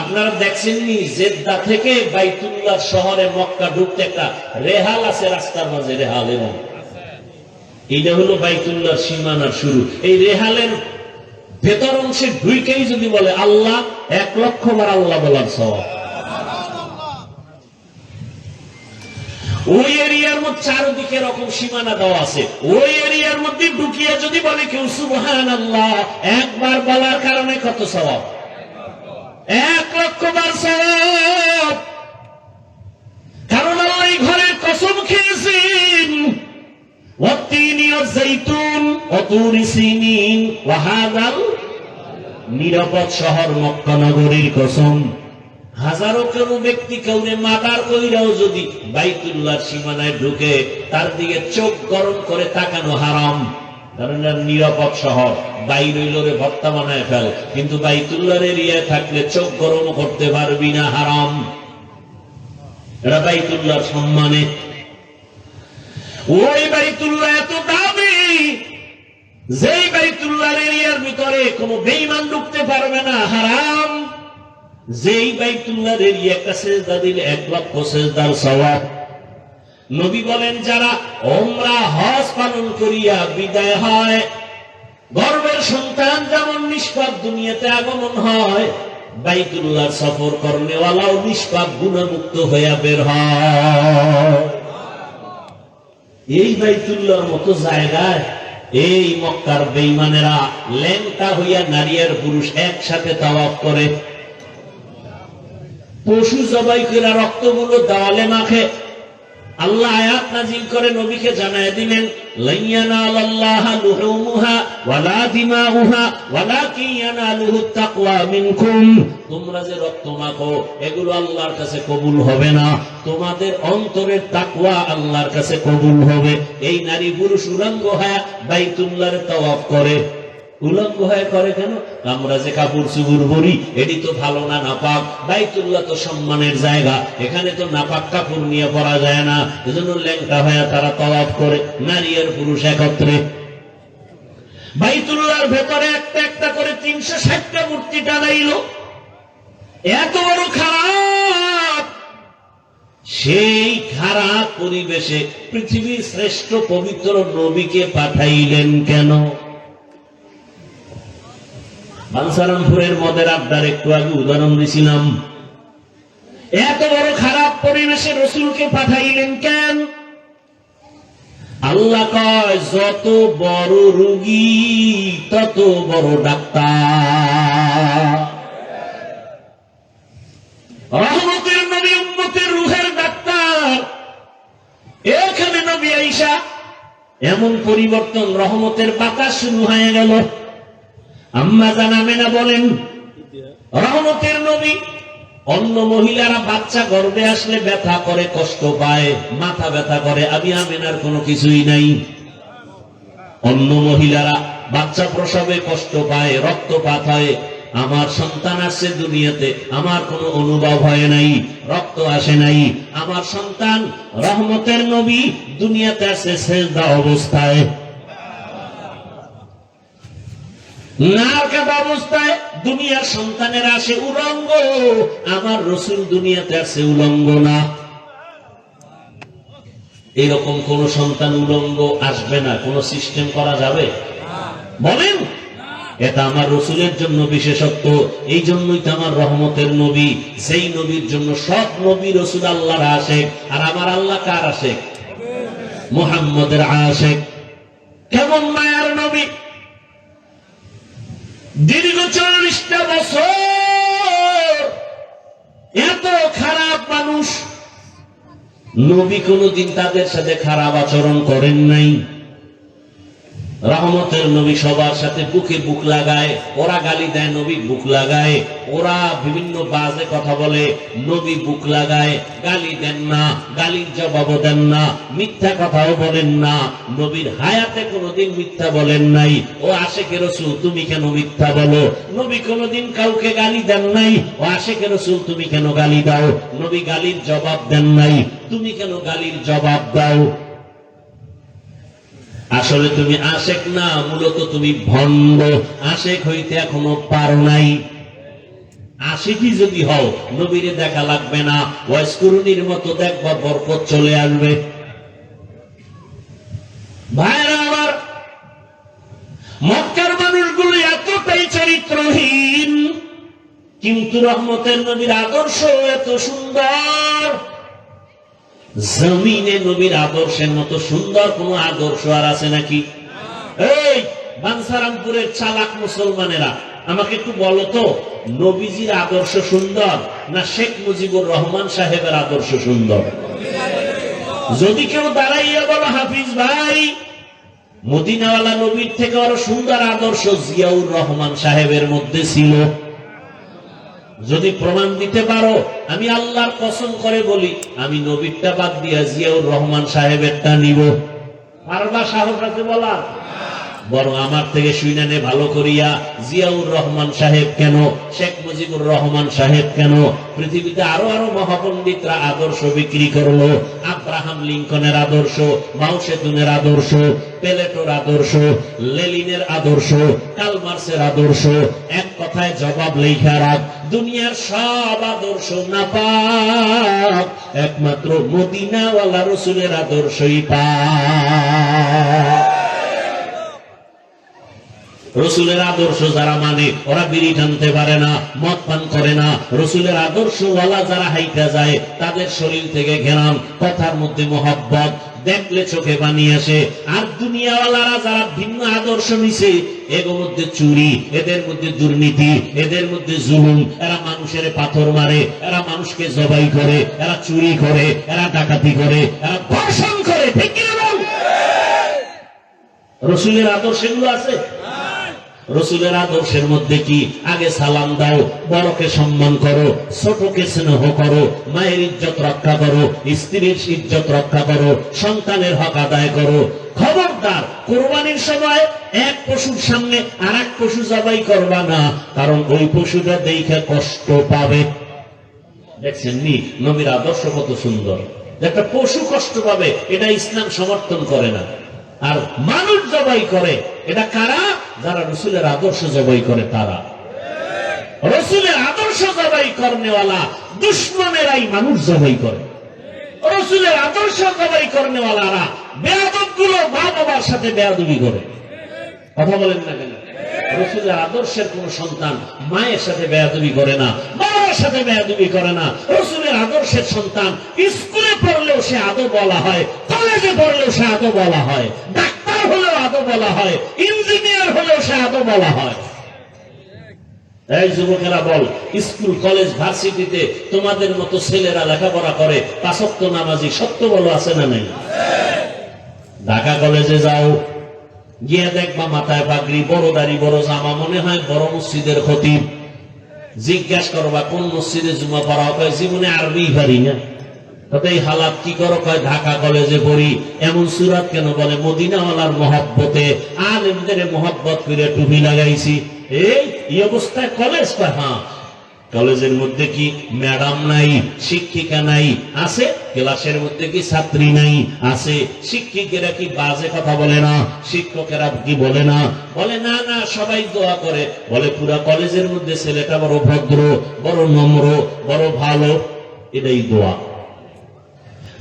আপনারা দেখছেননি? জেদ্দা থেকে বাইতুল্লাহ শহরে মক্কা ঢুকতে একটা রেহাল আছে রাস্তার মাঝে, রেহাল। এবং এইটা হলো বাইতুল্লাহ সীমানার শুরু। এই রেহালের ভেতর অংশে ঢুকেই যদি বলে আল্লাহ, 1,00,000 বার আল্লাহ বলার সওয়াব। ওই এরিয়ার মধ্যে চারদিকে রকম সীমানা দেওয়া আছে। ওই এরিয়ার মধ্যে ঢুকিয়ে যদি বলে কেউ সুবহানাল্লাহ, একবার বলার কারণে কত সওয়াব? 1,00,000 বার সওয়াব। কারণ আল্লাহ এই ঘরের কসম খেয়েছেন, ওয়াত্তিনি ওয়াজ-যাইতুন ওয়া তুরি সিনিন ওয়া হাযাল নিরাপদ শহর মক্কা নগরীর কসম। হাজারো কোন ব্যক্তি কাউরে মার্ডার কইরাও যদি বাইতুল্লাহর সীমানায় ঢুকে, তার দিকে চোখ গরম করে তাকানো হারাম। কারণ নিরাপদ শহর, বাইর হইলে ভর্তা বানায় ফেল, কিন্তু বাইতুল্লাহর এরিয়ায় থাকলে চোখ গরম করতে পারবি না, হারাম। এটা বাইতুল্লাহর সম্মানে। ওই বাইতুল্লাহ এত দামি, যেই বাইতুল্লাহর এরিয়ার ভিতরে কোনো বেঈমান ঢুকতে পারবে না, হারাম। যেই বাইতুল্লাহর এরিয়া একটা সেজদা দিলে 1,00,000 সেজদার সওয়াব। নবী বলেন, যারা উমরা হজ পালন করিয়া বিদায় হয়, গর্ভের সন্তান যেমন নিষ্পাপ দুনিয়াতে আগমন হয়, বাইতুল্লাহর সফর করনেওয়ালাও নিষ্পাপ গুনাহমুক্ত হইয়া বের হয়। এই বাইতুল্লাহর মতো জায়গায় এই মক্কার বেঈমানেরা ল্যাংটা হইয়া নারী আর পুরুষ একসাথে তাওয়াফ করে। পশু জবাই করে রক্তগুলো দেওয়ালে মাখে। আল্লাহ আয়াত নাজিল করে নবীকে জানায় দিলেন, লান ইয়ানালাল্লাহা লুহুমুহা ওয়ালা দিমাউহা ওয়ালাকিন ইয়ানালুহুত তাকওয়া মিনকুম। তোমরা যে রক্ত মাখো, এগুলো আল্লাহর কাছে কবুল হবে না, তোমাদের অন্তরের তাকওয়া আল্লাহর কাছে কবুল হবে। এই নারী পুরুষ উলঙ্গ হয়ে বাইতুল্লাহর তাওয়াফ করে। উলঙ্গ হয়ে করে কেন? আমরা যে কাপড় চুপড় পরি, এটি তো ভালো না, নাপাক। বাইতুল্লাহ তো সম্মানের জায়গা, এখানে তো নাপাক কাপড় নিয়ে পরা যায় না। এজন্য ল্যাংটা হয়ে তারা তাওয়াফ করে, নারী আর পুরুষ একত্রে। বাইতুল্লাহর ভেতরে একটা একটা করে 360টা মূর্তি টানাইল। এত বড় খারাপ, সেই খারাপ পরিবেশে পৃথিবীর শ্রেষ্ঠ পবিত্র নবীকে পাঠাইলেন কেন? বাঞ্ছারামপুরের মদের আড্ডার একটু আগে উদাহরণ দিছিলাম। এত বড় খারাপ পরিবেশে রসুলকে পাঠাইলেন কেন? আল্লাহ কয়, যত বড় রোগী তত বড় ডাক্তার। রহমতের নবী উম্মতের রূহের ডাক্তার। এখানে নবী আয়েশা এমন পরিবর্তন, রহমতের বাতাস শুরু হয়ে গেল। আম্মা জান আমেনা বলেন, রহমতের নবী। অন্য মহিলারা বাচ্চা গর্ভে আসলে ব্যথা করে, কষ্ট পায়, মাথা ব্যথা করে, আমি আমেনার কোনো কিছুই নাই। অন্য মহিলারা বাচ্চা প্রসবে কষ্ট পায়, রক্তপাত হয়, আমার সন্তান আসছে দুনিয়াতে, আমার কোনো অনুভব হয় নাই, রক্ত আসে নাই। আমার সন্তান রহমতের নবী দুনিয়াতে আসছে সেজদা অবস্থায়, নারকাদা অবস্থায়। দুনিয়ার সন্তানেরা আসে উলঙ্গ, আমার রসুল দুনিয়াতে আসে উলঙ্গ না। এরকম কোন সন্তান উলঙ্গ আসবে না, কোন সিস্টেম করা যাবে? বলেন, এটা আমার রসুলের জন্য বিশেষত্ব। এই জন্যই তো আমার রহমতের নবী, সেই নবীর জন্য সব নবী রসুল আল্লাহর আশেক। আর আমার আল্লাহ কার আশেক? মুহাম্মদের আশেক। কেমন মায়ার নবী! দীর্ঘ 40টা বছর এত খারাপ মানুষ, নবী কোনদিন তাদের সাথে খারাপ আচরণ করেন নাই। রহমতের নবী সবার সাথে বুকে বুক লাগায়, ওরা গালি দেয় নবী বুক লাগায়, ওরা বিভিন্ন বাজে কথা বলে নবী বুক লাগায়, গালি দেন না, গালির জবাবও দেন না, মিথ্যা কথাও বলেন না। নবীর হায়াতে কোনোদিন মিথ্যা বলেন নাই। ও আশেকে রাসূল তুমি কেন মিথ্যা বলো? নবী কোনোদিন কাউকে গালি দেন নাই। ও আশেকে রাসূল তুমি কেন গালি দাও? নবী গালির জবাব দেন নাই। তুমি কেন গালির জবাব দাও? আসলে তুমি আশেক না, মূলত তুমি ভণ্ড। আশেক হইতে এখনো পারো নাই। আশেকই যদি হও, নবীরে দেখা লাগবে না, ওয়াইসকুরুনির মতো দেখবা বরকত চলে আসবে। ভাইরা আমার, মক্কার মানুষগুলো এতটাই চরিত্রহীন, কিন্তু রহমতের নবীর আদর্শ এত সুন্দর। জমিনে নবীর আদর্শের মতো সুন্দর কোন আদর্শ আর আছে নাকি? এই বাঞ্ছারামপুরের চালাক মুসলমানেরা, আমাকে একটু বলো তো, নবীজির আদর্শ সুন্দর না শেখ মুজিবুর রহমান সাহেবের আদর্শ সুন্দর? যদি কেউ দাঁড়াইয়া বলো হাফিজ ভাই, মদিনাওয়ালা নবীর থেকে আরো সুন্দর আদর্শ জিয়াউর রহমান সাহেবের মধ্যে ছিল, যদি প্রমাণ দিতে পারো, আমি আল্লাহর কসম করে বলি, আমি নবীরটা বাদ দিয়া জিয়াউর রহমান সাহেবেরটা নিব। পারবা? সাহস আছে বলা? বরং আমার থেকে শুনে নে ভালো করিয়া, জিয়াউর রহমান সাহেব কেন, শেখ মুজিবুর রহমান সাহেব কেন? পৃথিবীতে আরো আরো মহাপণ্ডিতরা আদর্শ বিক্রি করলো। আব্রাহাম লিঙ্কনের আদর্শ, মাও সেতুনের আদর্শ, প্লেটোর আদর্শ, লেনিনের আদর্শ, কার্ল মার্ক্সের আদর্শ। এক কথায় জবাব লেখা রাখ, দুনিয়ার সব আদর্শ নাপাক, একমাত্র মদিনাওয়ালা রসুলের আদর্শই পাক। রসুলের আদর্শ যারা মানে, ওরা বিড়ি টানতে পারে না, মদ পান করে না। রসুলের আদর্শওয়ালা যারা হাইটা যায়, তাদের শরীর থেকে ঘেরান, কথার মধ্যে মোহাব্বত, দেখলে চোখে পানি আসে। আর দুনিয়াওয়ালারা যারা ভিন্ন আদর্শ নিছে, এর মধ্যে চুরি, এদের মধ্যে দুর্নীতি, এদের মধ্যে জুলুম, এরা মানুষের পাথর মারে, এরা মানুষকে জবাই করে, এরা চুরি করে, এরা ডাকাতি করে, এরা ধর্ষণ করে। ঠিক কি না? রসুলের আদর্শ এগুলো আছে? রসুলের আদর্শের মধ্যে কি? আগে সালাম দাও, বড়কে সম্মান করো, ছোটকে স্নেহ করো, মায়ের ইজ্জত রক্ষা করো, স্ত্রীর ইজ্জত রক্ষা করো, সন্তানের হক আদায় করো। খবরদার, কোরবানির সময় এক পশুর সামনে আর এক পশু জবাই করবা না, কারণ ওই পশুটা দেখে কষ্ট পাবে। দেখছেন নি নবীর আদর্শ কত সুন্দর? একটা পশু কষ্ট পাবে, এটা ইসলাম সমর্থন করে না। আর মানুষ জবাই করে, এটা কারা? যারা রসুলের আদর্শ জবাই করে তারা। রসুলের আদর্শ জবাই করনেওয়ালা দুশ্মনেরাই মানুষ জবাই করে। রসুলের আদর্শ জবাই করনেওয়ালারা বেয়াদব গুলো মা বাবার সাথে বেয়াদবি করে। কথা বলেন না কেন? রসুলের আদর্শের কোন সন্তান মায়ের সাথে বেয়াদবি করে না, বাবার সাথে বেয়াদবি করে না। রসুলের আদর্শের সন্তান স্কুলে পড়লেও সে আদব বলা হয়, কলেজে পড়লেও সে আদব বলা হয়, ডাক্তার হলেও আদব বলা হয়, ইঞ্জিনিয়ার হলেও সে আদব বলা হয়। এই যুবকেরা বল, স্কুল কলেজ ভার্সিটিতে তোমাদের মতো ছেলেরা লেখাপড়া করে, পাঁচ ওয়াক্ত নামাজি, সত্য বলো আছে না নাই? ঢাকা কলেজে যাও, গিয়ে দেখবা মাথায় পাগড়ি, বড় দাড়ি, বড় জামা, মনে হয় বড় মসজিদের খতিব। জিজ্ঞাসা করবা কোন মসজিদে জুমা পড়া? কয় জীবনে আরবি পারি না। এই হালাত কি করো? কয় ঢাকা কলেজে পড়ি। এমন সুরাত কেন? বলে মদিনাওয়ালার মহব্বতে, আলেমদের মহব্বত করে টুপি লাগাইছি। এই অবস্থায় কলেজ? হ্যাঁ। কলেজের মধ্যে কি ম্যাডাম নাই, শিক্ষিকা নাই? আছে। ক্লাসের মধ্যে কি ছাত্রী নাই? আছে। শিক্ষিকেরা কি বাজে কথা বলে না? শিক্ষকেরা কি বলে না? বলে না না, সবাই দোয়া করে। বলে পুরা কলেজের মধ্যে ছেলেটা বড় ভদ্র, বড় নম্র, বড় ভালো, এটাই দোয়া।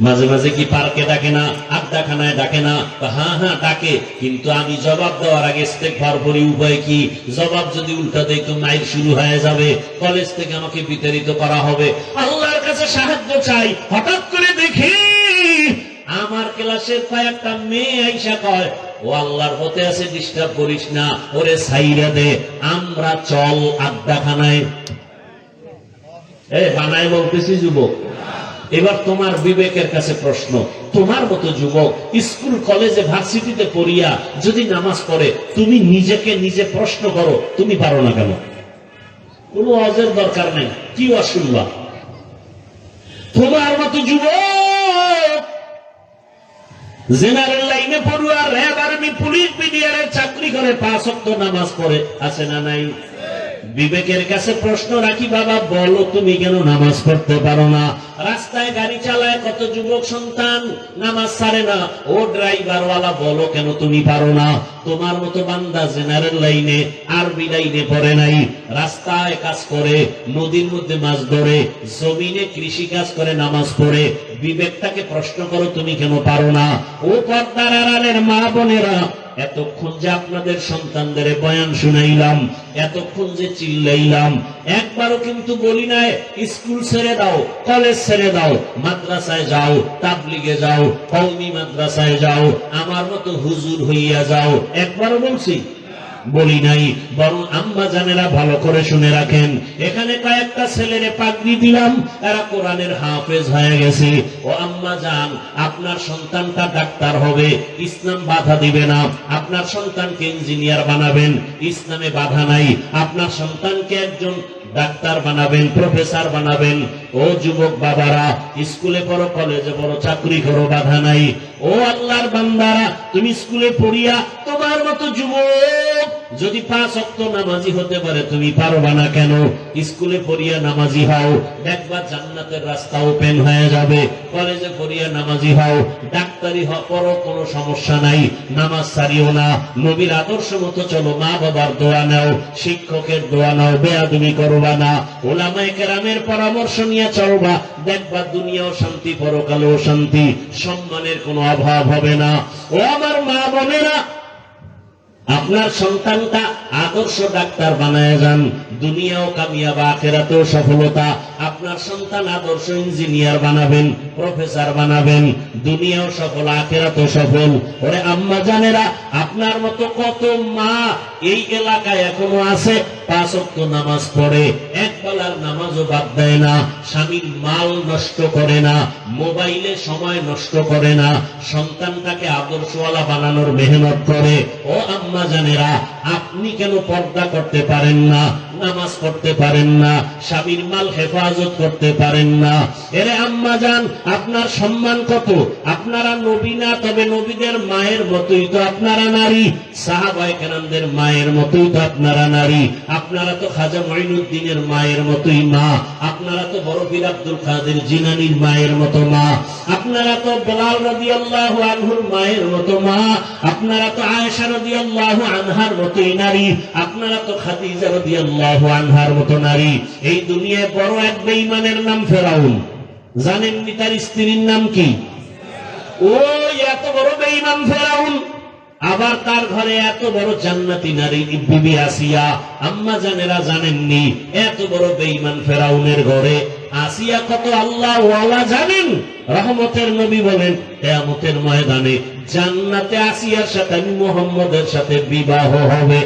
মাঝে মাঝে কি পার্কে ডাকে না, আড্ডাখানায় ডাকে না? হ্যাঁ হ্যাঁ ডাকে, কিন্তু আমি জবাব দেওয়ার আগে ইস্তেগফার করি। উপায় কি? জবাব যদি উল্টা দেই তো মাইল শুরু হয়ে যাবে, কলেজ থেকে আমাকে বিতাড়িত করা হবে। আল্লাহর কাছে সাহায্য চাই। হঠাৎ করে দেখি আমার ক্লাসের কয়েকটা মেয়ে আইসা কয়, ও আল্লাহর পথে আছে, ডিস্টার্ব করিস না, ওরে সাইরা দে, আমরা চল আড্ডাখানায়। বানায় বলতেছি যুবক। এবার তোমার বিবেকের কাছে প্রশ্ন, তোমার মতো যুবক স্কুল কলেজে ভার্সিটিতে পড়িয়া যদি নামাজ পড়ে, তুমি নিজেকে নিজে প্রশ্ন করো, তুমি পারো না কেন? কোন অজের দরকার নেই, কি অসুবিধা? তোমার মতো যুবক জেনারেল লাইনে পড়ুয়া, র্যাব, আর্মি, পুলিশ, বিডিআর চাকরি করে, 5 ওয়াক্ত নামাজ পড়ে, আছে না নাই? বিবেকের কাছে প্রশ্ন রাখি, বাবা বলো তুমি কেন নামাজ পড়তে পারো না? রাস্তায় গাড়ি চালায় কত যুবক সন্তান নামাজ ছাড়ে না, ও ড্রাইভারওয়ালা বলো কেন তুমি পারো না? তোমার মতো বান্দা জেনারেল লাইনে, আরবি লাইনে পড়ে নাই, রাস্তায় কাজ করে, নদীর মধ্যে মাছ ধরে, জমিনে কৃষি কাজ করে, নামাজ পড়ে। বিবেকটাকে প্রশ্ন করো, তুমি কেন পারো না? ও পর্দার আড়ালের মা বোনেরা, এতক্ষণ যে আপনাদের সন্তানদের বয়ান শুনাইলাম, এতক্ষণ যে চিল্লাইলাম, একবারও কিন্তু বলি নাই স্কুল ছেড়ে দাও, কলেজ ছেড়ে দাও, মাদ্রাসায় যাও, তাবলিগে যাও, কওমি মাদ্রাসায় যাও, আমার মতো হুজুর হইয়া যাও, একবারও বলছি? বলি নাই। বরং আম্মা জানেরা ভালো করে শুনে রাখেন, এখানে কয়েকটা ছেলেরে পাগড়ি দিলাম, এরা কোরআনের হাফেজ হয়ে গেছে। ও আম্মা জান, আপনার সন্তানটা ডাক্তার হবে, ইসলাম বাধা দিবে না। আপনার সন্তানকে ইঞ্জিনিয়ার বানাবেন, ইসলামে বাধা নাই। আপনার সন্তানকে একজন ডাক্তার বানাবেন, প্রফেসর বানাবেন। ও যুবক বাবারা, স্কুলে পড়ো, কলেজে পড়ো, চাকরি করো, বাধা নাই। ও আল্লাহর বান্দারা, তুমি স্কুলে পড়িয়া তোমার মতো যুবক যদি 5 ওয়াক্ত নামাজি হতে পারে, তুমি পারবা না কেন? স্কুলে পড়িয়া নামাজি হও, দেখবা জান্নাতের রাস্তা ওপেন হয়ে যাবে। কলেজে পড়িয়া নামাজি হও, ডাক্তারি পড়ো, কোনো সমস্যা নাই, নামাজ ছাড়িও না। নবীর আদর্শ মতো চলো, মা বাবার দোয়া নাও, শিক্ষকের দোয়া নাও, বেয়াদবি করবা না, ওলামায়ে কেরামের পরামর্শ নিয়ে চলবা, দেখবা দুনিয়াও শান্তি, পরকালেও শান্তি, সম্মানের কোনো অভাব হবে না। ও আমার মা বোনেরা, আপনার সন্তানটা আদর্শ ডাক্তার বানায় যান, দুনিয়াও কামিয়াব, আখিরাতেও সফলতা। আপনার সন্তান আদর্শ ইঞ্জিনিয়ার বানাবেন, প্রফেসর বানাবেন, দুনিয়াও সফল, আখিরাতেও সফল। ওরে আম্মা জানেরা, আপনার মতো কত মা এই এলাকায় এখনো আছে, 5 ওয়াক্ত নামাজ পড়ে, এক বেলার নামাজও বাদ দেয় না, স্বামীর মাল নষ্ট করে না, মোবাইলে সময় নষ্ট করে না, সন্তানটাকে আদর্শওয়ালা বানানোর মেহনত করে। ও আম্মা জানেরা, আপনি কেন পর্দা করতে পারেন না, নামাজ পড়তে পারেন না, স্বামীর মাল হেফাজত করতে পারেন না? এরে আম্মা জান, আপনার সম্মান কত? আপনারা নবী না, তবে নবীদের মায়ের মতোই তো আপনারা নারী, সাহাবায়ে কেরামদের মায়ের মতোই তো আপনারা নারী, আপনারা তো খাজা মঈনুদ্দিনের মায়ের মতোই মা, আপনারা তো বড় পীর আব্দুল কাদের জিলানীর মায়ের মতো মা, আপনারা তো বেলাল রাদিয়াল্লাহু আনহুর মায়ের মতো মা, আপনারা তো আয়েশা রাদিয়াল্লাহু আনহার মতোই নারী, আপনারা তো খাদিজা রাদিয়াল্লাহু আনহার মতো নারী। এই দুনিয়ায় বড় এক বেঈমানের নাম ফেরাউন, জানেননি তার স্ত্রীর নাম কি? ওই এত বড় বেঈমান ফেরাউন, আবার তার ঘরে এত বড় জান্নাতি নারী বিবি আসিয়া। আম্মা জানেরা জানেননি, এত বড় বেঈমান ফেরাউনের ঘরে আসিয়া কত আল্লাহ ওয়ালা জানেন? রহমতের নবী বলেন, কিয়ামতের ময়দানে জান্নাতে আসিয়ার সাথে মুহাম্মদের সাথে বিবাহ হবে।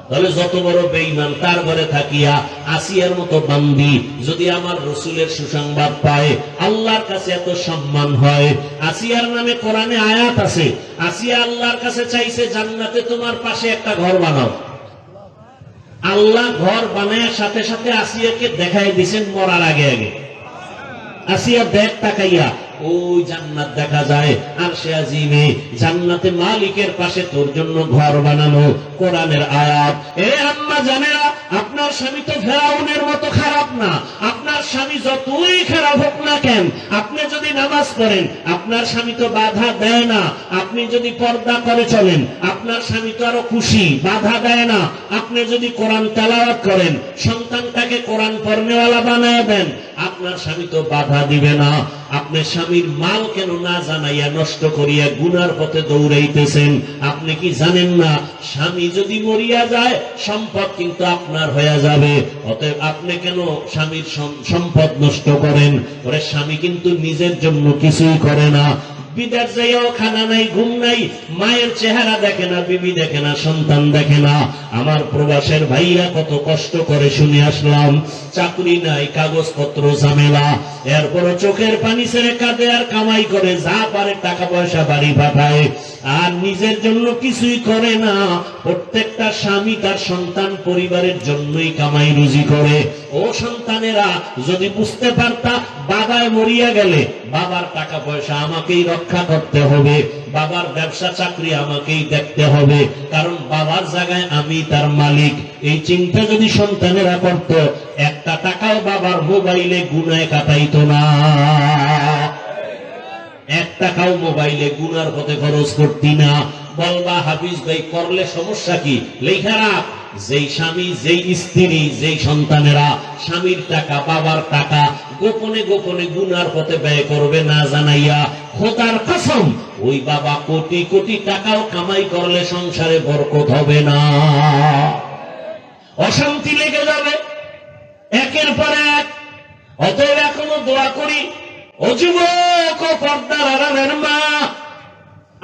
তাহলে যত বড় বেঈমান তার ঘরে থাকিয়া আসিয়ার মতো বান্দি যদি আমার রসুলের সুসংবাদ পায়, আল্লাহর কাছে এত সম্মান হয়। আসিয়ার নামে কোরআনে আয়াত আছে, আসিয়া আল্লাহর কাছে চাইছে, জান্নাতে তোমার পাশে একটা ঘর বানাও। আল্লাহ ঘর বানায় সাথে সাথে আসিয়াকে দেখাই দিছেন মরার আগে আগে। আসিয়া দেখ তাকাইয়া, ওই জান্নাত দেখা যায়, আর সে আজিমে জান্নাতে মালিকের পাশে তোর জন্য ঘর বানানো, কোরআনের আয়াত। এ আম্মা জানেরা, আপনার স্বামী তো ফেরাউনের মতো খারাপ না। আপনার স্বামী যতই খারাপ হোক না কেন, আপনি যদি নামাজ পড়েন, আপনার স্বামী তো বাধা দেয় না। আপনি যদি পর্দা করে চলেন, আপনার স্বামী তো আরো খুশি, বাধা দেয় না। আপনি যদি কোরআন তেলাওয়াত করেন, সন্তানটাকে কোরআন পড়নেওয়ালা বানায় দেন, আপনার স্বামী তো বাধা দিবে না। আপনি স্বামীর মাল কেন না জানাইয়া নষ্ট করিয়া গুনার পথে দৌড়াইতেছেন? আপনি কি জানেন না স্বামী যদি মরিয়া যায় সম্পদ কিন্তু আপনার হয়ে যাবে? অতএব আপনি কেন স্বামীর সম্পদ নষ্ট করেন? ওরে স্বামী কিন্তু নিজের জন্য কিছুই করে না। বিদেশ যাইও খানা নাই, ঘুম নাই, মায়ের চেহারা দেখে না, বিবি দেখে না, সন্তান দেখে না। আমার প্রবাসের ভাইরা কত কষ্ট করে শুনে আসলাম, চাকরি নাই, কাগজপত্র ঝামেলা, এরপরও চোখের পানি ছেড়ে কাঁদে আর কামাই করে, যা পারে টাকা পয়সা বাড়ি পাঠায়, আর নিজের জন্য কিছুই করে না। প্রত্যেকটা স্বামী তার সন্তান পরিবারের জন্যই কামাই রুজি করে। ও সন্তানেরা, যদি বুঝতে পারতা বাবায় মরিয়া গেলে বাবার টাকা পয়সা আমাকেই রক্ষা করতে হবে, বাবার ব্যবসা চাকরি আমাকেই দেখতে হবে, কারণ বাবার জায়গায় আমি তার মালিক, এই চিন্তা যদি সন্তানেরা করত, একটা টাকাও বাবার মোবাইলে গুনায় কাটাইতো না। এক টাকাও মোবাইলে গুনার পথে খরচ করতি না। বলবা হাফিজ ভাই করলে সমস্যা কি? লেখা রাখ, যেই স্বামী, যেই স্ত্রী, যেই সন্তানেরা স্বামীর টাকা, বাবার টাকা গোপনে গোপনে গুনার পথে ব্যয় করবে না জানাইয়া, খোদার কসম ওই বাবা কোটি কোটি টাকাও কামাই করলে সংসারে বরকত হবে না, অশান্তি লেগে যাবে একের পর এক। অতএব এখনো দোয়া করি, ও যুবক, ও পর্দার আড়ালের মা,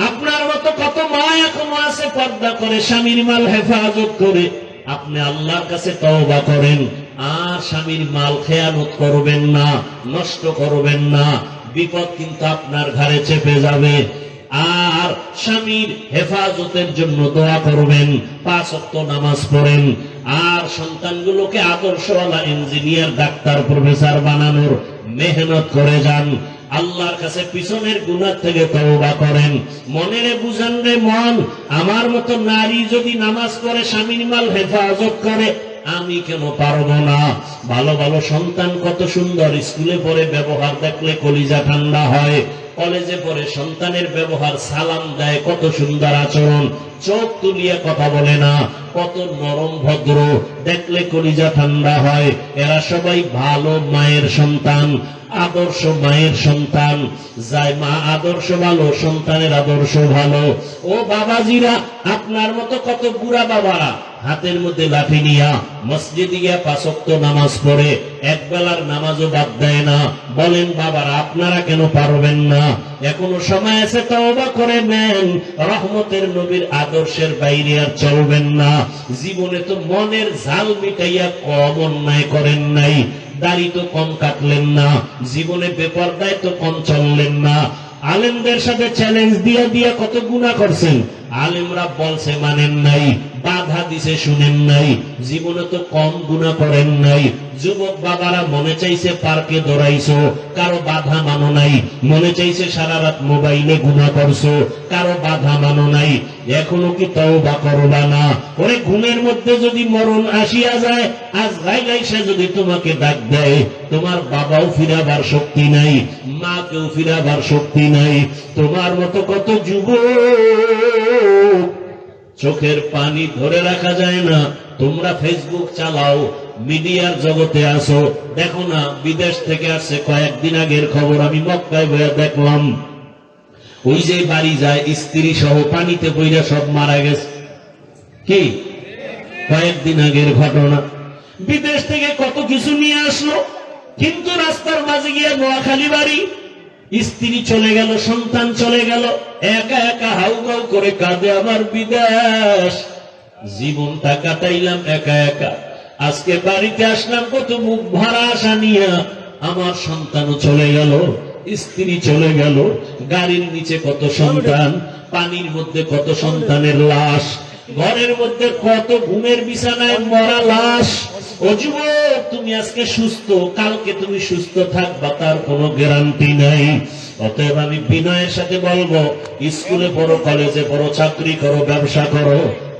আপনার মতো কত মা এখনো আছে পর্দা করে, স্বামীর মাল হেফাজত করে। আপনি আল্লাহর কাছে তওবা করেন, আর স্বামীর মাল খেয়ানত করবেন না, নষ্ট করবেন না, বিপদ কিন্তু আপনার ঘাড়ে চেপে যাবে। আর স্বামীর হেফাজতের জন্য দোয়া করবেন, 5 ওয়াক্ত নামাজ পড়েন, আর সন্তানগুলোকে আদর্শওয়ালা ইঞ্জিনিয়ার, ডাক্তার, প্রফেসর বানানোর মেহনত করে যান। আল্লাহর কাছে পিছনের গুনাহ থেকে তওবা করেন। মনেরে বুঝান রে মন, আমার মতো নারী যদি নামাজ পড়ে, স্বামীর মাল হেফাজত করে, আমি কেন পারবো না? ভালো ভালো সন্তান কত সুন্দর, স্কুলে পড়ে ব্যবহার দেখলে কলিজা ঠান্ডা হয়, কলেজে পড়ে সন্তানের ব্যবহার, সালাম দেয়, কত সুন্দর আচরণ, চোখ তুলিয়া কথা বলে না, কত নরম ভদ্র, দেখলে কলিজা ঠান্ডা হয়। এরা সবাই ভালো মায়ের সন্তান, আদর্শ মায়ের সন্তান। যাই মা আদর্শ ভালো, সন্তানের আদর্শ ভালো। ও বাবাজিরা, আপনার মতো কত বুড়া বাবারা হাতের মধ্যে লাঠি নিয়া মসজিদে গিয়া 5 ওয়াক্ত নামাজ পড়ে, এক বেলার নামাজও বাদ দেয় না। বলেন বাবারা, আপনারা কেন পারবেন না? এখনো সময় আছে, তওবা করে নেন। রহমতের নবীর আদর্শের বাইরে আর চলবেন না। জীবনে তো মনের ঝাল মিটাইয়া কম অন্যায় করেন নাই, দাড়ি তো কম কাটলেন না, জীবনে বেপরদায় তো কম চললেন না। আলেমদের সাথে চ্যালেঞ্জ দিয়া দিয়া কত গুনাহ করছেন, আলেমরা বলছে মানেন নাই, বাধা দিছে শুনেন নাই, জীবনে তো কম গুনাহ করেন নাই। যুবক বাবারা, মনে চাইছে পার্কে দৌড়াইছো, কারো বাধা মানো নাই, মনে চাইছে সারা রাত মোবাইলে গুনাহ করছো, কারো বাধা মানো নাই। এখনো কি তওবা করবা না? ওরে ঘুমের মধ্যে যদি মরণ আসিয়া যায়, আজ গাইগাইসা যদি তোমাকে ডাক দেয়, তোমার বাবাও ফিরাবার শক্তি নাই, মাকেও ফিরাবার শক্তি নাই। তোমার মতো কত যুবক, চোখের পানি ধরে রাখা যায় না। তোমরা ফেসবুক চালাও, মিডিয়ার জগতে আসো, দেখো না বিদেশ থেকে আসছে, কয়েকদিন আগের খবর আমি মক্কায় বইয়া দেখলাম, ওই যে বাড়ি যায় স্ত্রী সহ পানিতে পইরা সব মারা গেছে। কি কয়েকদিন আগের ঘটনা। বিদেশ থেকে কত কিছু নিয়ে আসলো, কিন্তু রাস্তার মাঝে গিয়ে নোয়াখালী বাড়ি, স্ত্রী চলে গেল, সন্তান চলে গেল, একা একা হাউমাউ করে কাঁদে, আমার বিদেশ, জীবনটা কাটাইলাম একা একা, আজকে বাড়িতে আসলাম কত মুখ ভরা আশা নিয়ে, আমার সন্তানও চলে গেল, স্ত্রী চলে গেল, গাড়ির নিচে কত সন্তান, পানির মধ্যে কত সন্তানের লাশ, ঘরের মধ্যে কত ঘুমের বিছানায় মরা লাশ। ও যুবক, তুমি আজকে সুস্থ, কালকে তুমি সুস্থ থাকবা তার কোনো গ্যারান্টি নাই। অতএব আমি বিনয়ের সাথে বলবো, স্কুলে পড়ো, কলেজে পড়ো, চাকরি করো, ব্যবসা করো,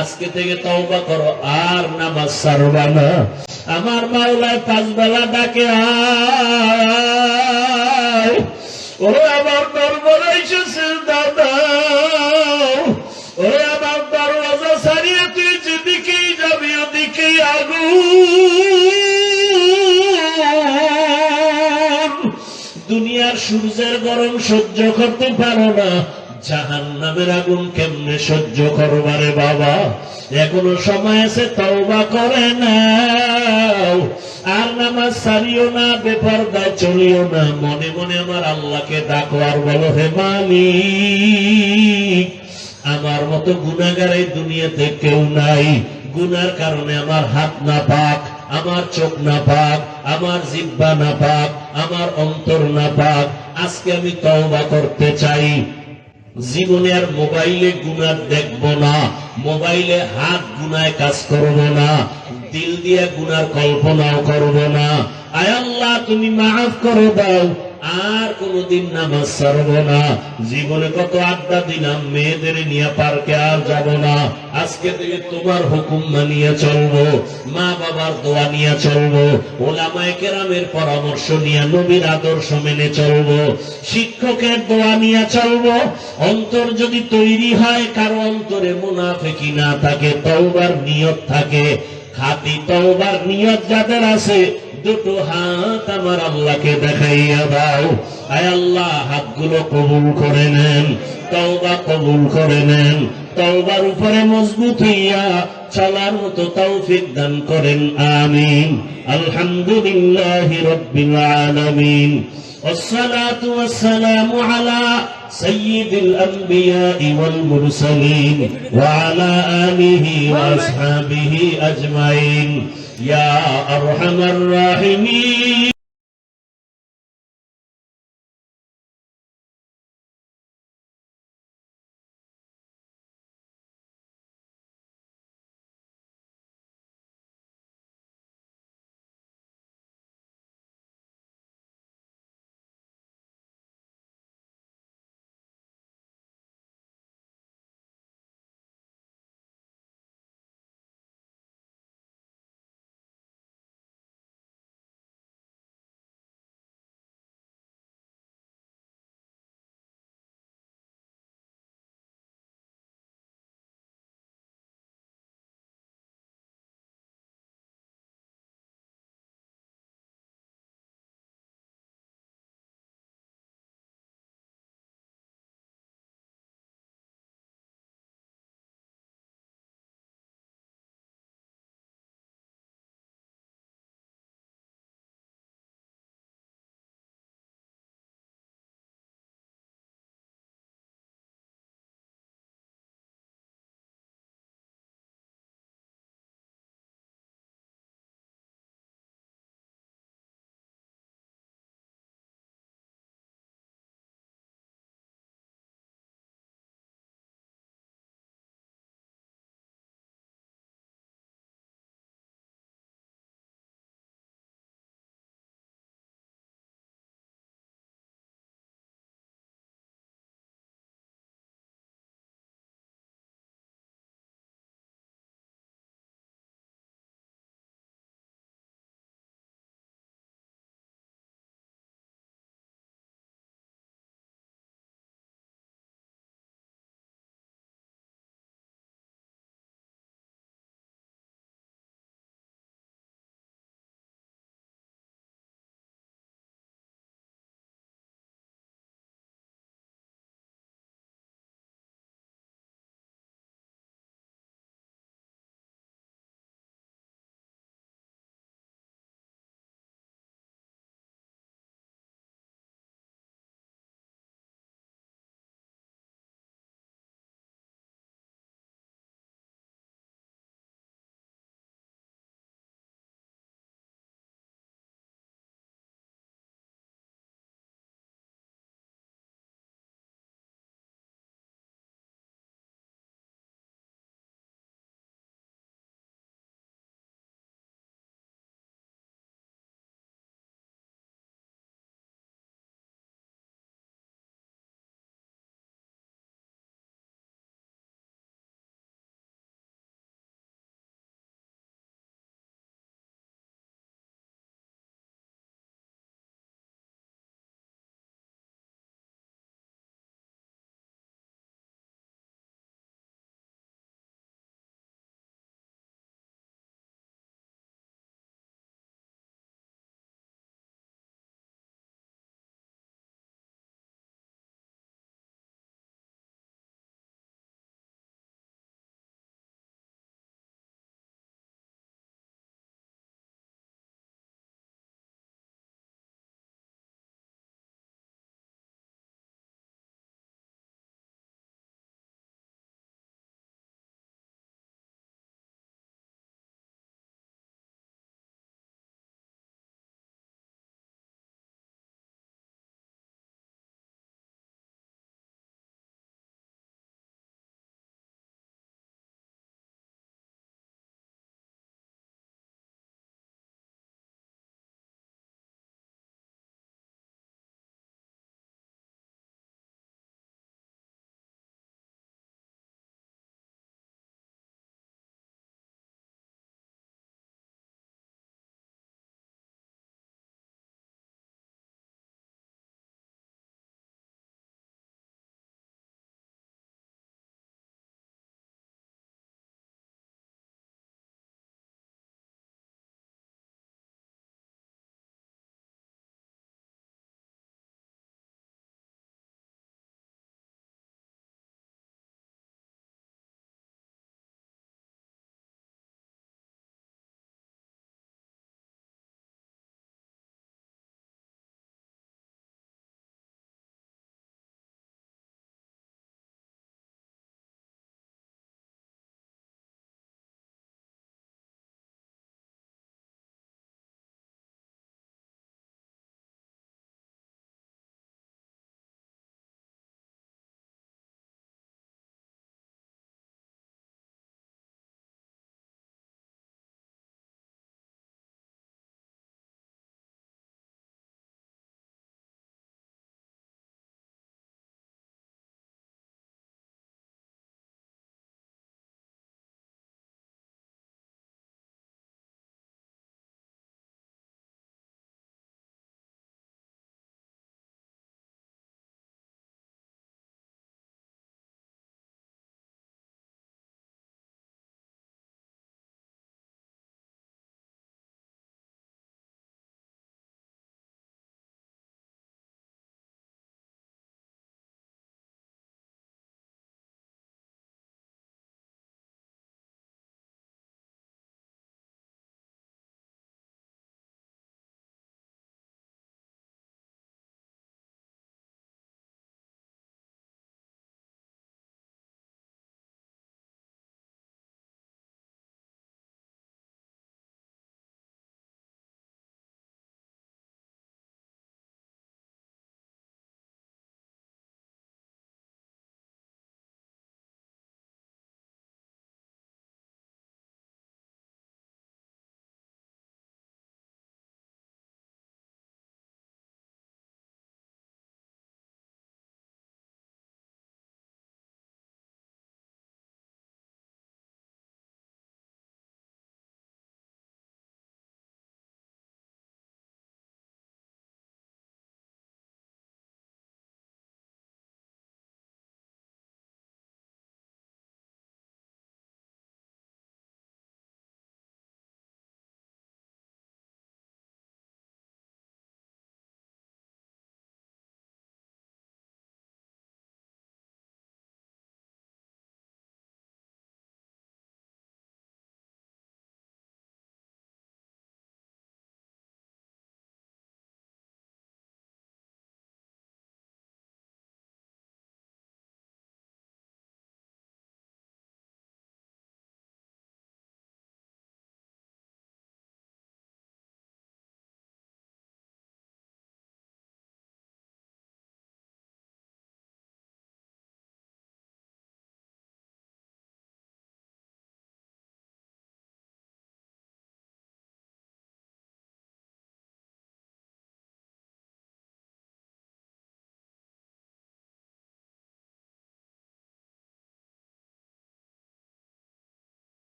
আজকে থেকে তওবা করো, আর নামাজ ছাড়বা না। আমার মাওলায় 5 বেলা ডাকে, আয় ওরে আমার দরবার এসেছে দাদা, ওরে আমার দরওয়াজা ছাড়িয়ে তুই যেদিকেই যাবি ওদিকেই আগুন। দুনিয়ার সূর্যের গরম সহ্য করতে পারো না, জাহান্নামের আগুন কেমনে সহ্য করবারে বাবা? এখনো সময় আছে, তওবা করে নাও। আর নামাজ ছাড়িও না, বেপরদায় চলিও না। মনে মনে আমার আল্লাহকে ডাকো আর বলো, হে মালিক, আমার মতো গুনাহগার এই দুনিয়াতে কেউ নাই। গুনার কারণে আমার হাত না পাক, আমার চোখ না পাক, আমার জিহ্বা না পাক, আমার অন্তর না পাক। আজকে আমি তওবা করতে চাই। জীবনে আর মোবাইলে গুনাহ দেখব না, মোবাইলে হাত গুনায় কাজ করব না, দিল দিয়ে গুনার কল্পনাও করব না। আয় আল্লাহ, তুমি মাফ করে দাও, আর কোনদিন নামাজ ছাড়ব না। জীবনে কত আড্ডা দিলাম, মেয়েদের নিয়ে পার্কে আর যাব না। আজকে থেকে তোমার হুকুম মানিয়ে চলবো, মা বাবার দোয়া নিয়ে চলবো, ওলামায়ে কেরামের পরামর্শ নিয়ে নবীর আদর্শ মেনে চলবো, শিক্ষকের দোয়া নিয়ে চলবো। অন্তর যদি তৈরি হয়, কারো অন্তরে মুনাফিকি না থাকে, তওবার নিয়ত থাকে, খাঁটি তওবার নিয়ত যাদের আছে, দুটো হাত আমার আল্লাহকে দেখাইয়া দাও। আয় আল্লাহ, হাতগুলো কবুল করে নেন, তওবা কবুল করে নেন, তওবার উপরে মজবুত হইয়া চলার মতো তৌফিক দান করেন, আমিন। আলহামদুলিল্লাহি রাব্বিল আলামিন, والصلاة والسلام على سيد الأنبياء والمرسلين وعلى آله وأصحابه أجمعين يا أرحم الراحمين.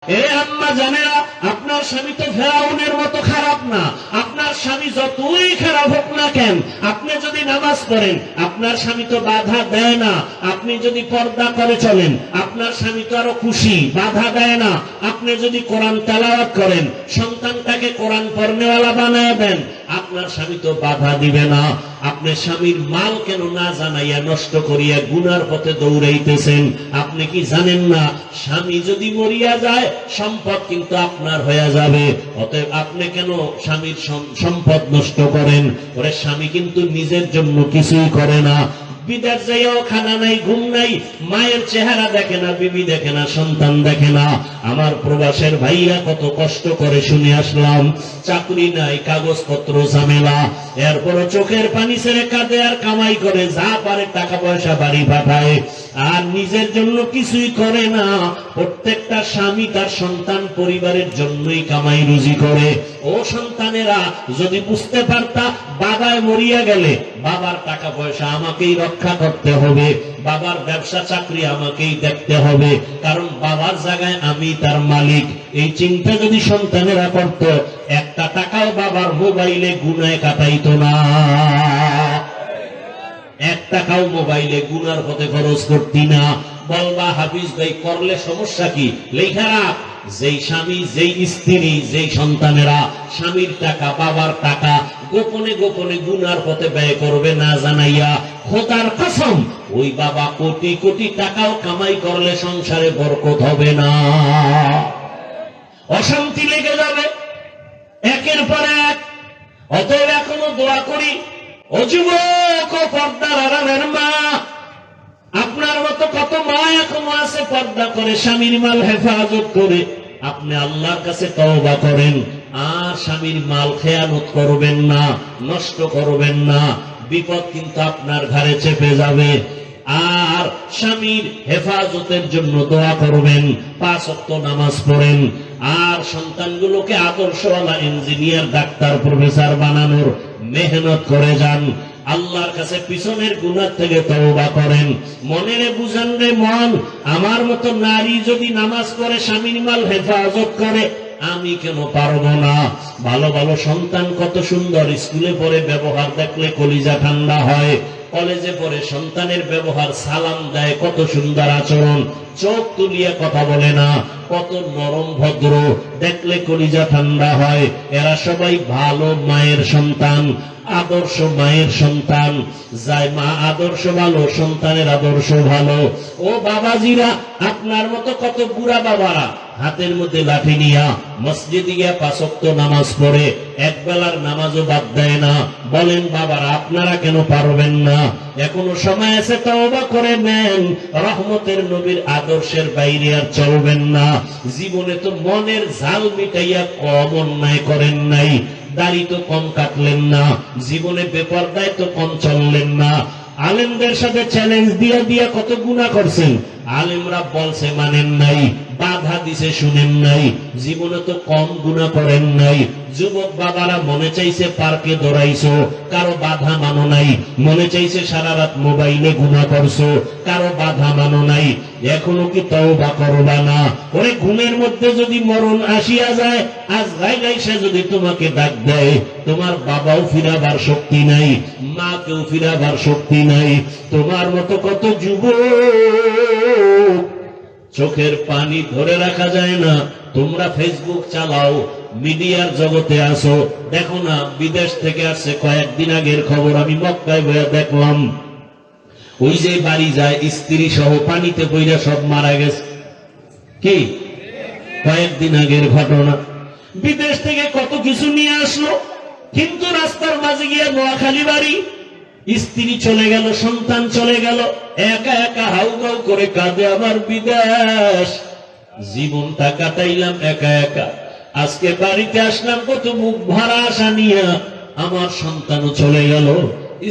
এ আম্মা জানেরা, আপনার স্বামী তো ফেরাউনের মতো খারাপ না। আপনার স্বামী যতই খারাপ হোক না কেন, আপনি যদি নামাজ পড়েন আপনার স্বামী তো বাধা দেয় না। আপনি যদি পর্দা করে চলেন আপনার স্বামী তো আরো খুশি, বাধা দেয় না। আপনি যদি কোরআন তেলাওয়াত করেন, সন্তানটাকে কোরআন পড়নেওয়ালা বানায় দেন, আপনার স্বামী তো বাধা দিবে না। আপনি স্বামীর মাল কেন না জানাইয়া নষ্ট করিয়া গুনার পথে দৌড়াইতেছেন? আপনি কি জানেন না স্বামী যদি মরিয়া যায় সম্পদ কিন্তু আপনার হয়ে যাবে? অতএব আপনি কেন স্বামীর সম্পদ নষ্ট করেন? ওরে স্বামী কিন্তু নিজের জন্য কিছুই করে না। বিদেশ যাইও খানা নাই, ঘুম নাই, মায়ের চেহারা দেখে না, বিবি দেখে না, সন্তান দেখে না। আমার প্রবাসের ভাইয়া কত কষ্ট করে শুনে আসলাম, চাকরি নাই, কাগজপত্র ঝামেলা, এরপরও চোখের পানি ছেড়ে কাঁদে আর কামাই করে, যা পারে টাকা পয়সা বাড়ি পাঠায়, আর নিজের জন্য কিছুই করে না। প্রত্যেকটা স্বামী তার সন্তান পরিবারের জন্যই কামাই রুজি করে। ও সন্তানেরা, যদি বুঝতে পারতা বাবায় মরিয়া গেলে বাবার টাকা পয়সা আমাকেই রক্ষা করতে হবে, বাবার ব্যবসা চাকরি আমাকেই দেখতে হবে, কারণ বাবার জায়গায় আমি তার মালিক, এই চিন্তা যদি সন্তানেরা করত, একটা টাকাও বাবার মোবাইলে গুনায় কাটাইতো না। এক টাকাও মোবাইলে গুনার পথে খরচ করতি না। বলবা হাফিজ ভাই করলে সমস্যা কি? লেখা রাখ, যেই স্বামী, যেই স্ত্রী, যেই সন্তানেরা স্বামীর টাকা, বাবার টাকা গোপনে গোপনে গুনার পথে ব্যয় করবে না জানাইয়া, খোদার কসম ওই বাবা কোটি কোটি টাকাও কামাই করলে সংসারে বরকত হবে না, অশান্তি লেগে যাবে একের পর এক। অতএব এখনো দোয়া করি, ও যুবক, ও পর্দার আড়ালের মা, আপনার মতো কত মা এখনো আছে পর্দা করে স্বামীর মাল হেফাজত করে। আপনি আল্লাহর কাছে তওবা করেন, আর স্বামীর মাল খেয়ানত করবেন না, নষ্ট করবেন না, বিপদ কিন্তু আপনার ঘাড়ে চেপে যাবে। আর স্বামীর হেফাজতের জন্য দোয়া করবেন, 5 ওয়াক্ত নামাজ পড়েন, আর সন্তানগুলোকে আদর্শওয়ালা ইঞ্জিনিয়ার, ডাক্তার, প্রফেসর বানানোর মেহনত করে যান। আল্লাহর কাছে পিছনের গুনাহ থেকে তওবা করেন। মনেরে বুঝান রে মন, আমার মতো নারী যদি নামাজ পড়ে, স্বামীর মাল হেফাজত করে, আমি কেন পারবো না? ভালো ভালো সন্তান কত সুন্দর, স্কুলে পড়ে ব্যবহার দেখলে কলিজা ঠান্ডা হয়, কলেজে পড়ে সন্তানের ব্যবহার, সালাম দেয়, কত সুন্দর আচরণ, চোখ তুলিয়ে কথা বলে না, কত নরম ভদ্র, দেখলে কলিজা ঠান্ডা হয়। এরা সবাই ভালো মায়ের সন্তান, আদর্শ মায়ের সন্তান। যাই মা আদর্শ ভালো, সন্তানের আদর্শ ভালো। ও বাবাজিরা, আপনার মতো কত বুড়া বাবারা হাতের মধ্যে লাঠি নিয়া মসজিদে গিয়া 5 ওয়াক্ত নামাজ পড়ে, এক বেলার নামাজও বাদ দেয় না। বলেন বাবারা, আপনারা কেন পারবেন না? এখনো সময় আছে, তওবা করে নেন। রহমতের নবীর আদর্শের বাইরে আর চলবেন না। জীবনে তো মনের ঝাল মিটাইয়া কম অন্যায় করেন নাই, দাড়ি তো কম কাটলেন না, জীবনে বেপরদায় তো কম চললেন না। আলেমদের সাথে চ্যালেঞ্জ দিয়া দিয়া কত গুনাহ করছেন, আলেমরা বলছে মানেন নাই, বাধা দিছে শুনেন নাই, জীবনে তো কম গুনাহ করেন নাই। যুবক বাবারা মনে চাইছে পার্কে দৌড়াইছো, কারো বাধা মানো নাই। মনে চাইছে সারা রাত মোবাইলে গুনাহ করছো, কারো বাধা মানো নাই। এখনো কি তওবা করবা না? ওরে ঘুমের মধ্যে যদি মরণ আসিয়া যায়, আজ গাইলাইসা যদি তোমাকে ডাক দেয়, তোমার বাবাও ফিরাবার শক্তি নাই, মা কেউ ফিরাবার শক্তি নাই। তোমার মতো কত যুবক চোখের পানি ধরে রাখা যায় না। তোমরা ফেসবুক চালাও, মিডিয়ার জগতে আসো, দেখো না বিদেশ থেকে আসছে, কয়েকদিন আগের খবর আমি মক্কায় বইয়া দেখলাম, ওই যে বাড়ি যায় স্ত্রী সহ পানিতে পইরা সব মারা গেছে। কি কয়েকদিন আগের ঘটনা। বিদেশ থেকে কত কিছু নিয়ে আসলো, কিন্তু রাস্তার মাঝে গিয়ে নোয়াখালী বাড়ি, স্ত্রী চলে গেল, সন্তান চলে গেল, একা একা হাউমাউ করে কাঁদে, আমার বিদেশ, জীবনটা কাটাইলাম একা একা, আজকে বাড়িতে আসলাম কত মুখ ভরা আশা নিয়ে, আমার সন্তানও চলে গেল,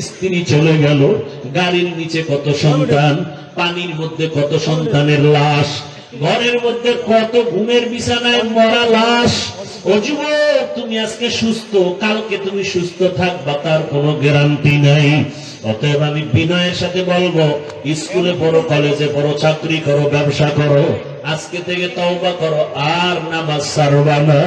স্ত্রী চলে গেল, গাড়ির নিচে কত সন্তান, পানির মধ্যে কত সন্তানের লাশ, ঘরের মধ্যে কত ঘুমের বিছানায় মরা লাশ। ও যুবক, তুমি আজকে সুস্থ, কালকে তুমি সুস্থ থাকবা তার কোনো গ্যারান্টি নাই। অতএব আমি বিনয়ের সাথে বলবো, স্কুলে পড়ো, কলেজে পড়ো, চাকরি করো, ব্যবসা করো, আজকে থেকে তওবা করো, আর নামাজ ছাড়বা না।